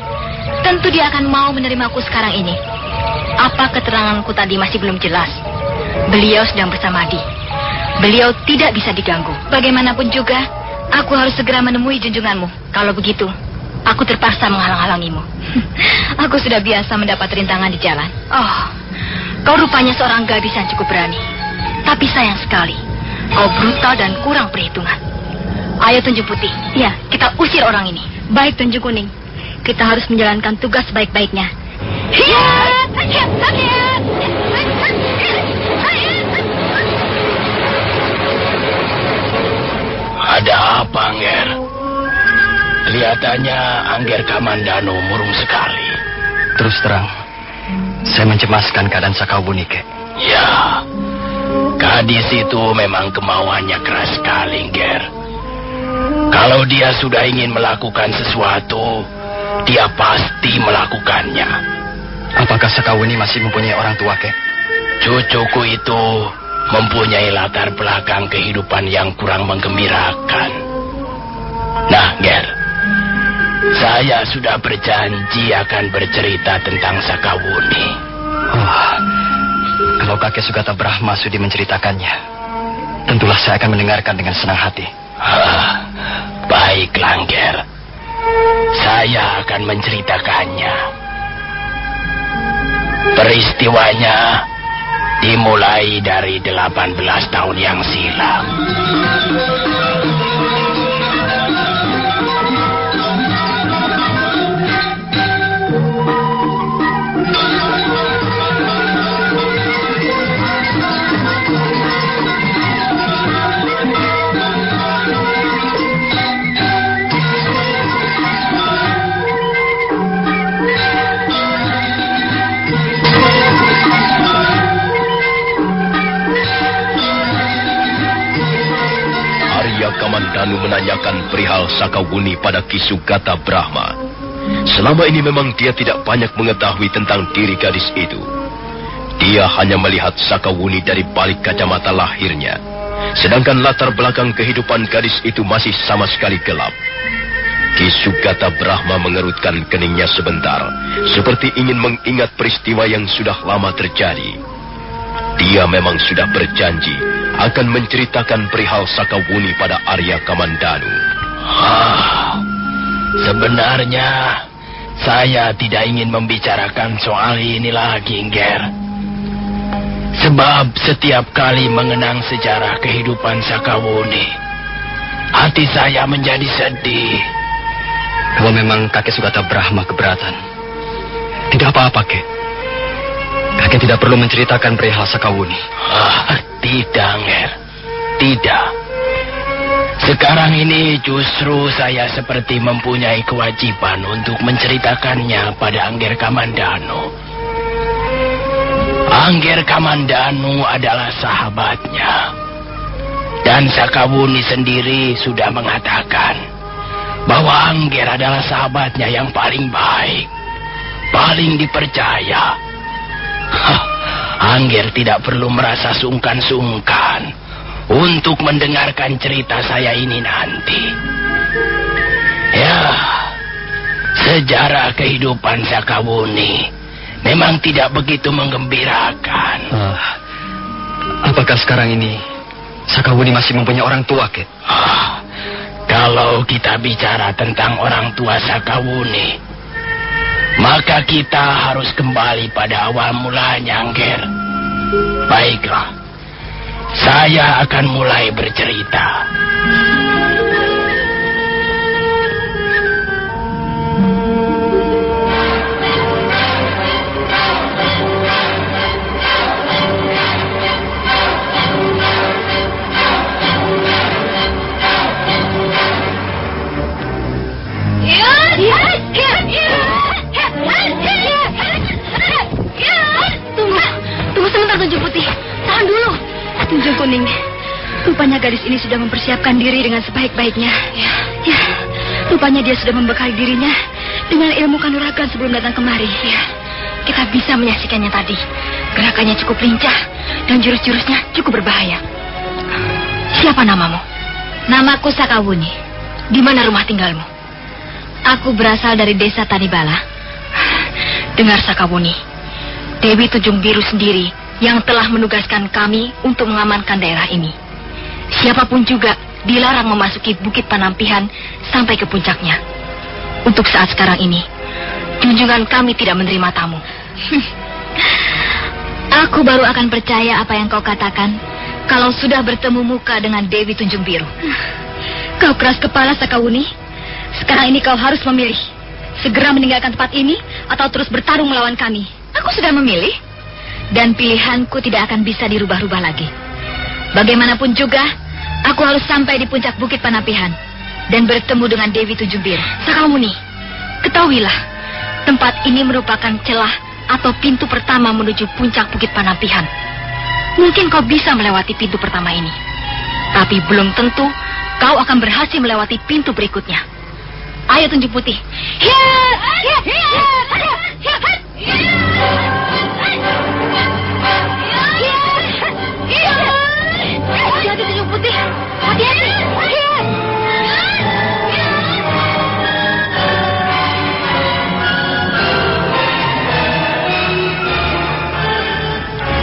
tentu dia akan mau menerimaku sekarang ini. Apa keteranganku tadi masih belum jelas? Beliau sedang bersamadi. Beliau tidak bisa diganggu. Bagaimanapun juga, aku harus segera menemui junjunganmu. Kalau begitu, aku terpaksa menghalang-halangimu. Aku sudah biasa mendapat rintangan di jalan. Oh, kau rupanya seorang gadis yang cukup berani. Tapi sayang sekali, kau brutal dan kurang perhitungan. Ayo Tunjung Putih, ya, kita usir orang ini. Baik Tunjung Kuning, kita harus menjalankan tugas sebaik-baiknya. Ada apa, Angger? Kelihatannya Angger Kamandanu murung sekali. Terus terang, saya mencemaskan keadaan Sakawuni, Kek. Ya, gadis itu memang kemauannya keras sekali, Angger. Kalau dia sudah ingin melakukan sesuatu, dia pasti melakukannya. Apakah Sakawuni masih mempunyai orang tua, Kek? Cucuku itu mempunyai latar belakang kehidupan yang kurang menggembirakan. Nah, Ger, saya sudah berjanji akan bercerita tentang Sakawuni. Oh, kalau kakek Sugata Brahma sudi menceritakannya, tentulah saya akan mendengarkan dengan senang hati. Baiklah, Ger. Saya akan menceritakannya. Peristiwanya dimulai dari 18 tahun yang silam. Kamandanu menanyakan perihal Sakawuni pada Ki Sugata Brahma. Selama ini memang dia tidak banyak mengetahui tentang diri gadis itu. Dia hanya melihat Sakawuni dari balik kacamata lahirnya. Sedangkan latar belakang kehidupan gadis itu masih sama sekali gelap. Ki Sugata Brahma mengerutkan keningnya sebentar, seperti ingin mengingat peristiwa yang sudah lama terjadi. Dia memang sudah berjanji akan menceritakan perihal Sakawuni pada Arya Kamandanu. Sebenarnya saya tidak ingin membicarakan soal ini lagi, Nger. Sebab setiap kali mengenang sejarah kehidupan Sakawuni, hati saya menjadi sedih. Kalau memang kakek Sugata Brahma keberatan, tidak apa-apa, Kek. Kakek tidak perlu menceritakan perihal Sakawuni. Tidak, Nger. Tidak. Sekarang ini justru saya seperti mempunyai kewajiban untuk menceritakannya pada Angger Kamandanu. Angger Kamandanu adalah sahabatnya. Dan Sakawuni sendiri sudah mengatakan bahwa Angger adalah sahabatnya yang paling baik, paling dipercaya. Angger tidak perlu merasa sungkan-sungkan untuk mendengarkan cerita saya ini nanti. Ya, sejarah kehidupan Sakawuni memang tidak begitu menggembirakan. Apakah sekarang ini Sakawuni masih mempunyai orang tua, Kek? Kalau kita bicara tentang orang tua Sakawuni, maka kita harus kembali pada awal mulanya, Angger. Baiklah, saya akan mulai bercerita. Tunggu sebentar, Tunjung Putih. Tahan dulu. Tunjung Kuning, rupanya gadis ini sudah mempersiapkan diri dengan sebaik-baiknya. Ya, rupanya dia sudah membekali dirinya dengan ilmu kanuragan sebelum datang kemari. Ya, kita bisa menyaksikannya tadi. Gerakannya cukup lincah dan jurus-jurusnya cukup berbahaya. Siapa namamu? Namaku Sakawuni. Di mana rumah tinggalmu? Aku berasal dari desa Tanibala. Dengar, Sakawuni, Dewi Tunjung Biru sendiri yang telah menugaskan kami untuk mengamankan daerah ini. Siapapun juga dilarang memasuki Bukit Panampihan sampai ke puncaknya. Untuk saat sekarang ini, junjungan kami tidak menerima tamu. Aku baru akan percaya apa yang kau katakan kalau sudah bertemu muka dengan Dewi Tunjung Biru. Kau keras kepala, Sakawuni. Sekarang ini kau harus memilih. Segera meninggalkan tempat ini atau terus bertarung melawan kami. Aku sudah memilih. Dan pilihanku tidak akan bisa dirubah-rubah lagi. Bagaimanapun juga, aku harus sampai di puncak Bukit Panampihan dan bertemu dengan Dewi Tunjung Biru. Sakawuni, ketahuilah, tempat ini merupakan celah atau pintu pertama menuju puncak Bukit Panampihan. Mungkin kau bisa melewati pintu pertama ini, tapi belum tentu kau akan berhasil melewati pintu berikutnya. Ayo, Tunjung Putih. Hati-hati, Tunjung Putih. Hati-hati.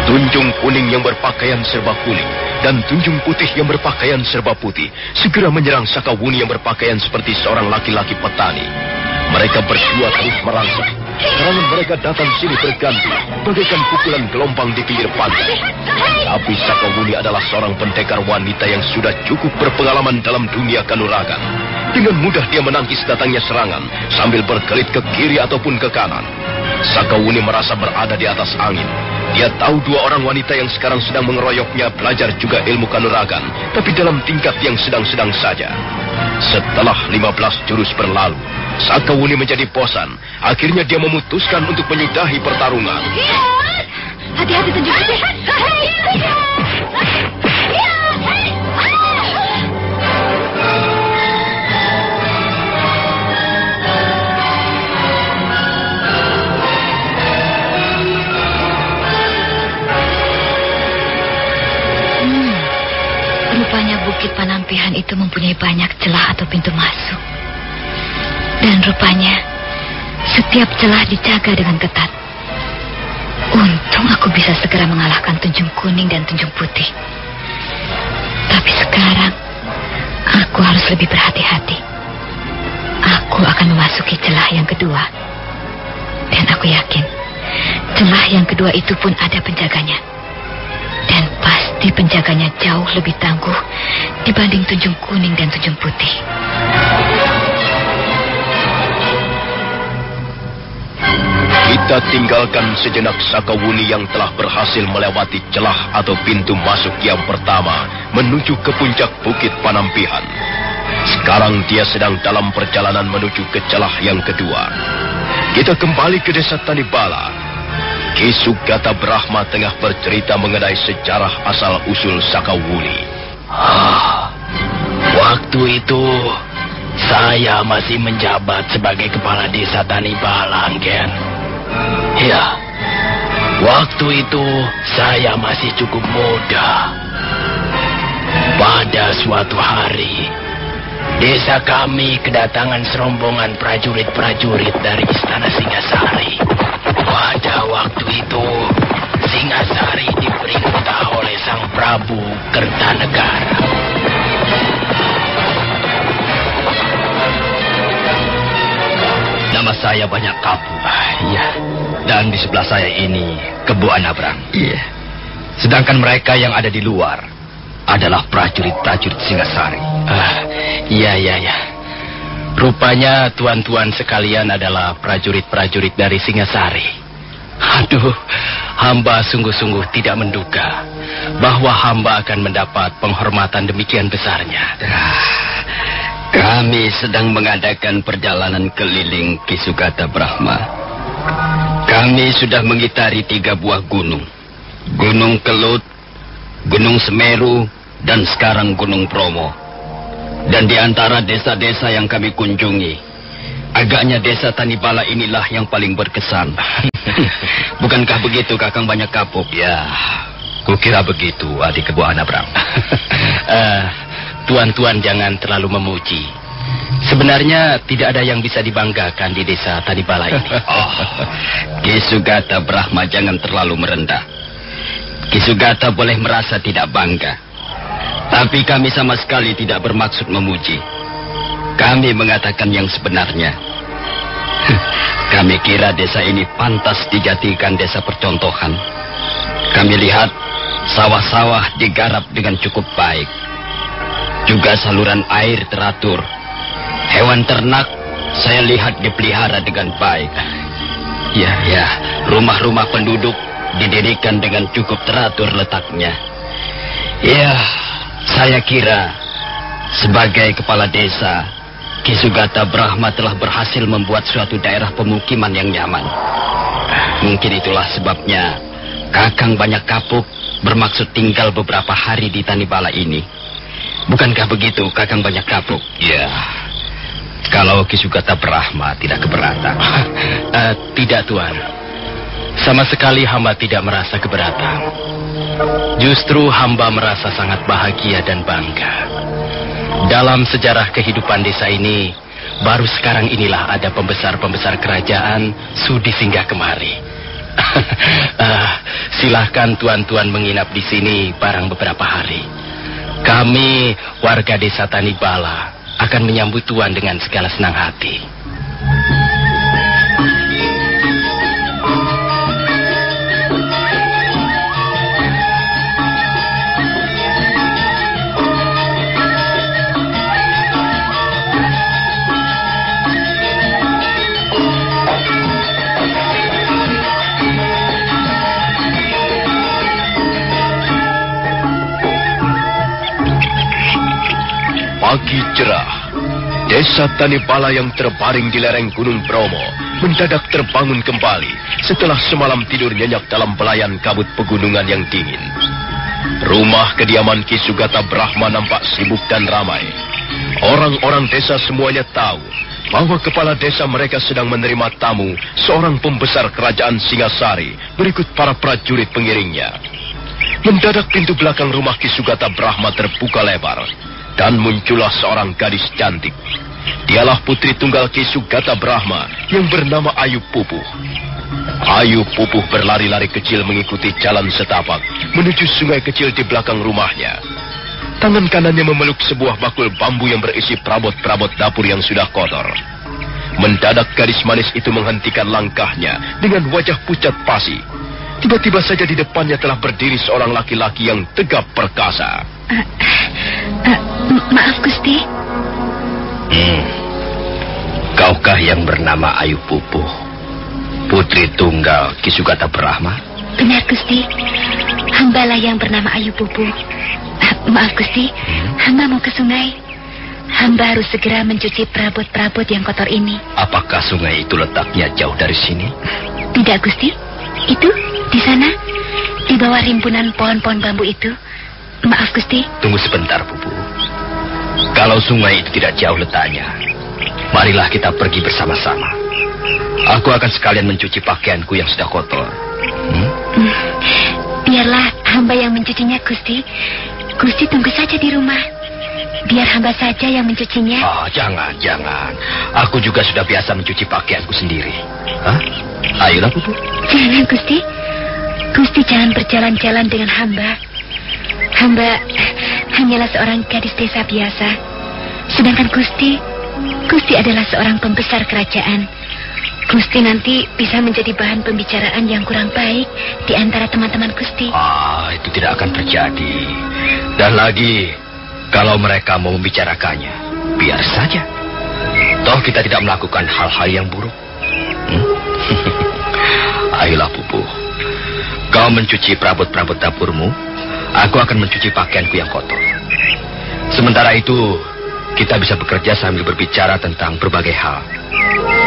Tunjung Kuning yang berpakaian serba kuning dan Tunjung Putih yang berpakaian serba putih segera menyerang Sakawuni yang berpakaian seperti seorang laki-laki petani. Mereka berdua terus merangsek. Serangan mereka datang sini berganti, bagaikan pukulan gelombang di pinggir pantai. Tapi Sakawuni adalah seorang pendekar wanita yang sudah cukup berpengalaman dalam dunia kanuragan. Dengan mudah dia menangkis datangnya serangan sambil berkelit ke kiri ataupun ke kanan. Sakawuni merasa berada di atas angin. Dia tahu dua orang wanita yang sekarang sedang mengeroyoknya belajar juga ilmu kanuragan, tapi dalam tingkat yang sedang-sedang saja. Setelah 15 jurus berlalu, Sakawuni menjadi bosan. Akhirnya dia memutuskan untuk menyudahi pertarungan. Hati-hati, Tunjung Putih. Rupanya Bukit Panampihan itu mempunyai banyak celah atau pintu masuk. Dan rupanya setiap celah dijaga dengan ketat. Untung aku bisa segera mengalahkan Tunjung Kuning dan Tunjung Putih. Tapi sekarang aku harus lebih berhati-hati. Aku akan memasuki celah yang kedua. Dan aku yakin celah yang kedua itu pun ada penjaganya. Dan pasti penjaganya jauh lebih tangguh dibanding Tunjung Kuning dan Tunjung Putih. Kita tinggalkan sejenak Sakawuni yang telah berhasil melewati celah atau pintu masuk yang pertama menuju ke puncak Bukit Panampihan. Sekarang dia sedang dalam perjalanan menuju ke celah yang kedua. Kita kembali ke desa Tanibala. Ki Sugata Brahma tengah bercerita mengenai sejarah asal-usul Sakawuni. Waktu itu saya masih menjabat sebagai kepala desa Tanibala, Angger. Ya, waktu itu saya masih cukup muda. Pada suatu hari, desa kami kedatangan serombongan prajurit-prajurit dari Istana Singasari. Pada waktu itu, Singasari diperintah oleh Sang Prabu Kertanegara. Nama saya banyak kapuk. Iya. Dan di sebelah saya ini Kebu Anabrang. Iya. Sedangkan mereka yang ada di luar adalah prajurit-prajurit Singasari. Iya. Rupanya tuan-tuan sekalian adalah prajurit-prajurit dari Singasari. Aduh, hamba sungguh-sungguh tidak menduga bahwa hamba akan mendapat penghormatan demikian besarnya. Kami sedang mengadakan perjalanan keliling Kisugata Brahma. Kami sudah mengitari 3 buah gunung. Gunung Kelut, Gunung Semeru, dan sekarang Gunung Bromo. Dan di antara desa-desa yang kami kunjungi, agaknya desa Tanibala inilah yang paling berkesan. Bukankah begitu, Kakang Banyak Kapuk? Ya, kukira begitu, adik Kebu Anabrang. Tuan-tuan jangan terlalu memuji. Sebenarnya tidak ada yang bisa dibanggakan di desa Tanibala ini. Kisugata Brahma jangan terlalu merendah. Kisugata boleh merasa tidak bangga. Tapi kami sama sekali tidak bermaksud memuji. Kami mengatakan yang sebenarnya. Kami kira desa ini pantas dijadikan desa percontohan. Kami lihat sawah-sawah digarap dengan cukup baik. Juga saluran air teratur. Hewan ternak saya lihat dipelihara dengan baik. Ya, rumah-rumah penduduk didirikan dengan cukup teratur letaknya. Ya, saya kira sebagai kepala desa, Kisugata Brahma telah berhasil membuat suatu daerah pemukiman yang nyaman. Mungkin itulah sebabnya Kakang Banyak Kapuk bermaksud tinggal beberapa hari di Tanibala ini. Bukankah begitu, Kakang Banyak Kapuk? Ya, kalau Kisugata Brahma tidak keberatan. Tidak, Tuan. Sama sekali hamba tidak merasa keberatan. Justru hamba merasa sangat bahagia dan bangga. Dalam sejarah kehidupan desa ini, baru sekarang inilah ada pembesar-pembesar kerajaan sudi singgah kemari. Silahkan tuan-tuan menginap di sini barang beberapa hari. Kami, warga desa Tanibala, akan menyambut tuan dengan segala senang hati. Pagi cerah, desa Tanibala yang terbaring di lereng Gunung Bromo mendadak terbangun kembali setelah semalam tidur nyenyak dalam belayan kabut pegunungan yang dingin. Rumah kediaman Kisugata Brahma nampak sibuk dan ramai. Orang-orang desa semuanya tahu bahwa kepala desa mereka sedang menerima tamu, seorang pembesar kerajaan Singasari berikut para prajurit pengiringnya. Mendadak pintu belakang rumah Kisugata Brahma terbuka lebar. Dan muncullah seorang gadis cantik. Dialah putri tunggal Kisugata Brahma yang bernama Ayu Pupuh. Ayu Pupuh berlari-lari kecil mengikuti jalan setapak menuju sungai kecil di belakang rumahnya. Tangan kanannya memeluk sebuah bakul bambu yang berisi perabot-perabot dapur yang sudah kotor. Mendadak gadis manis itu menghentikan langkahnya dengan wajah pucat pasi. Tiba-tiba saja di depannya telah berdiri seorang laki-laki yang tegap perkasa. Maaf, Gusti. Kaukah yang bernama Ayu Pupuh, putri tunggal Kisugata Brahma? Benar, Gusti. Hambalah yang bernama Ayu Pupuh. Maaf, Gusti. Hamba mau ke sungai. Hamba harus segera mencuci perabot-perabot yang kotor ini. Apakah sungai itu letaknya jauh dari sini? Tidak, Gusti. Itu, di sana. Di bawah rimbunan pohon-pohon bambu itu. Maaf, Gusti. Tunggu sebentar, Pupuh. Kalau sungai itu tidak jauh letaknya, marilah kita pergi bersama-sama. Aku akan sekalian mencuci pakaianku yang sudah kotor. Biarlah hamba yang mencucinya, Gusti. Gusti tunggu saja di rumah. Biar hamba saja yang mencucinya. Jangan. Aku juga sudah biasa mencuci pakaianku sendiri. Ayolah, Pupuh. Jangan, Gusti. Gusti jangan berjalan-jalan dengan hamba. Hamba hanyalah seorang gadis desa biasa. Sedangkan Gusti adalah seorang pembesar kerajaan. Gusti nanti bisa menjadi bahan pembicaraan yang kurang baik di antara teman-teman Gusti. Itu tidak akan terjadi. Dan lagi, kalau mereka mau membicarakannya, biar saja. Toh kita tidak melakukan hal-hal yang buruk. Ayolah, Pupuh. Kau mencuci perabot-perabot dapurmu, aku akan mencuci pakaianku yang kotor. Sementara itu, kita bisa bekerja sambil berbicara tentang berbagai hal.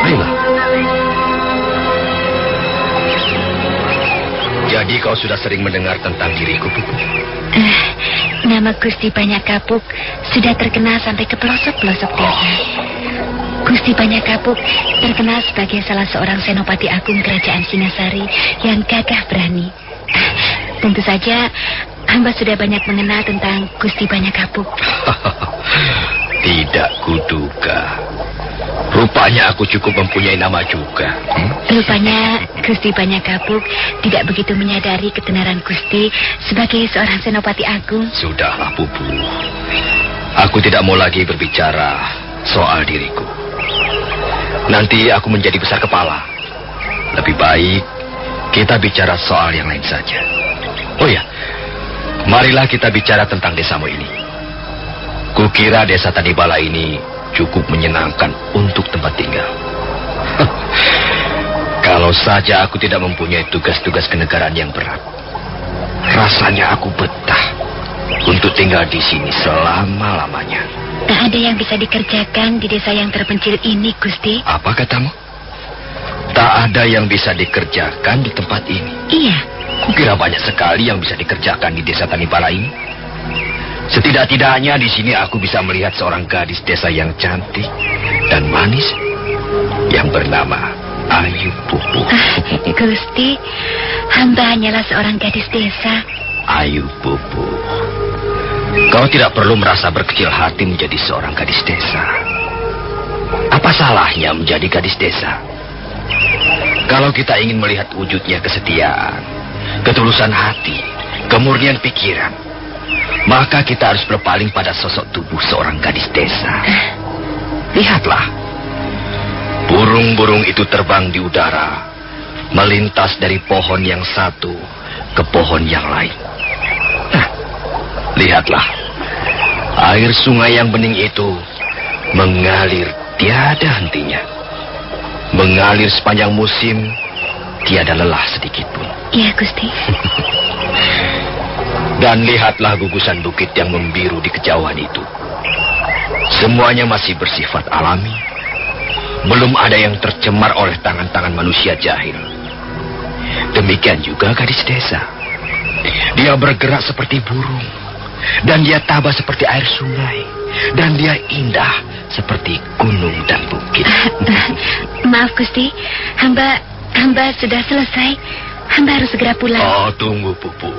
Ayolah. Jadi kau sudah sering mendengar tentang diriku, Pupuh? Nama Gusti Banyak Kapuk sudah terkenal sampai ke pelosok-pelosok desa. Gusti Banyak Kapuk terkenal sebagai salah seorang senopati agung kerajaan Singasari yang gagah berani. Tentu saja hamba sudah banyak mengenal tentang Gusti Banyak Kapuk. Tidak kuduga. Rupanya aku cukup mempunyai nama juga. Rupanya Gusti Banyak Kapuk tidak begitu menyadari ketenaran Gusti sebagai seorang senopati agung. Sudahlah, Pupuh. Aku tidak mau lagi berbicara soal diriku. Nanti aku menjadi besar kepala. Lebih baik kita bicara soal yang lain saja. Oh ya, marilah kita bicara tentang desamu ini. Kukira desa Tadibala ini cukup menyenangkan untuk tempat tinggal. Kalau saja aku tidak mempunyai tugas-tugas kenegaraan yang berat, rasanya aku betah untuk tinggal di sini selama-lamanya. Tak ada yang bisa dikerjakan di desa yang terpencil ini, Gusti. Apa katamu? Tak ada yang bisa dikerjakan di tempat ini? Iya. Kukira banyak sekali yang bisa dikerjakan di desa Tanibala ini. Setidak-tidaknya di sini aku bisa melihat seorang gadis desa yang cantik dan manis yang bernama Ayu Pupuh. Gusti, hamba hanyalah seorang gadis desa. Ayu Pupuh, kau tidak perlu merasa berkecil hati menjadi seorang gadis desa. Apa salahnya menjadi gadis desa? Kalau kita ingin melihat wujudnya kesetiaan, ketulusan hati, kemurnian pikiran, maka kita harus berpaling pada sosok tubuh seorang gadis desa. Lihatlah, burung-burung itu terbang di udara, melintas dari pohon yang satu ke pohon yang lain. Nah, lihatlah, air sungai yang bening itu mengalir tiada hentinya. Mengalir sepanjang musim, tiada lelah sedikit pun. Iya, Gusti. Dan lihatlah gugusan bukit yang membiru di kejauhan itu. Semuanya masih bersifat alami. Belum ada yang tercemar oleh tangan-tangan manusia jahil. Demikian juga gadis desa. Dia bergerak seperti burung. Dan dia tabah seperti air sungai. Dan dia indah seperti gunung dan bukit. Maaf, Gusti. Hamba sudah selesai. Hamba harus segera pulang. Oh, tunggu, Pupuh.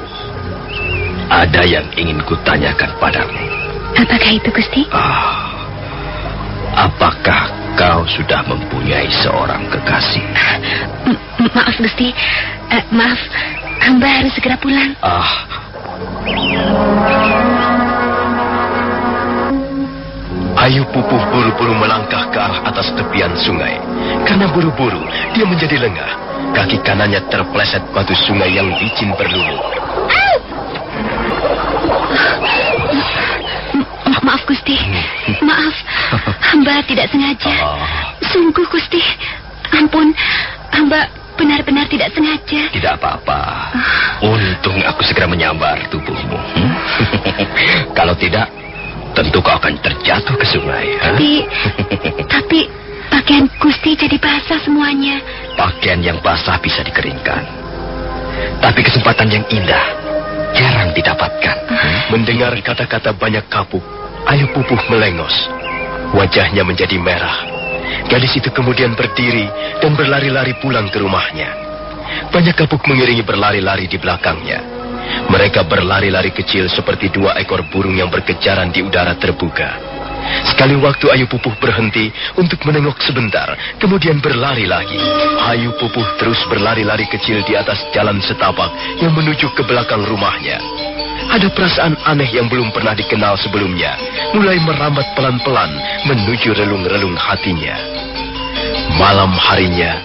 Ada yang ingin kutanyakan padamu. Apakah itu, Gusti? Apakah kau sudah mempunyai seorang kekasih? Maaf, Gusti. Maaf, hamba harus segera pulang. Ayu Pupuh buru-buru melangkah ke arah atas tepian sungai. Karena buru-buru, dia menjadi lengah. Kaki kanannya terpleset batu sungai yang licin berlumur. Maaf, Gusti. Maaf, hamba tidak sengaja. Sungguh, Gusti. Ampun, hamba benar-benar tidak sengaja. Tidak apa-apa. Untung aku segera menyambar tubuhmu. Kalau tidak, tentu kau akan terjatuh ke sungai. Tapi pakaian Gusti jadi basah semuanya. Pakaian yang basah bisa dikeringkan. Tapi kesempatan yang indah jarang didapatkan. Mendengar kata-kata Banyak Kapuk, Ayu Pupuh melengos. Wajahnya menjadi merah. Gadis itu kemudian berdiri dan berlari-lari pulang ke rumahnya. Banyak Kapuk mengiringi berlari-lari di belakangnya. Mereka berlari-lari kecil seperti dua ekor burung yang berkejaran di udara terbuka. Sekali waktu Ayu Pupuh berhenti untuk menengok sebentar, kemudian berlari lagi. Ayu Pupuh terus berlari-lari kecil di atas jalan setapak yang menuju ke belakang rumahnya. Ada perasaan aneh yang belum pernah dikenal sebelumnya, mulai merambat pelan-pelan menuju relung-relung hatinya. Malam harinya,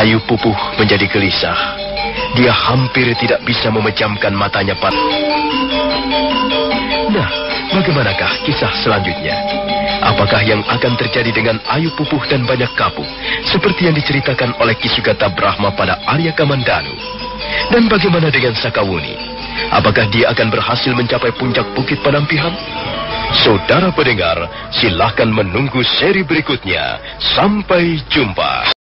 Ayu Pupuh menjadi gelisah. Dia hampir tidak bisa memejamkan matanya. Nah, bagaimanakah kisah selanjutnya? Apakah yang akan terjadi dengan Ayu Pupuh dan Banyak Kapuk, seperti yang diceritakan oleh Ki Sugata Brahma pada Arya Kamandanu? Dan bagaimana dengan Sakawuni? Apakah dia akan berhasil mencapai puncak Bukit Panampihan? Saudara pendengar, silahkan menunggu seri berikutnya. Sampai jumpa.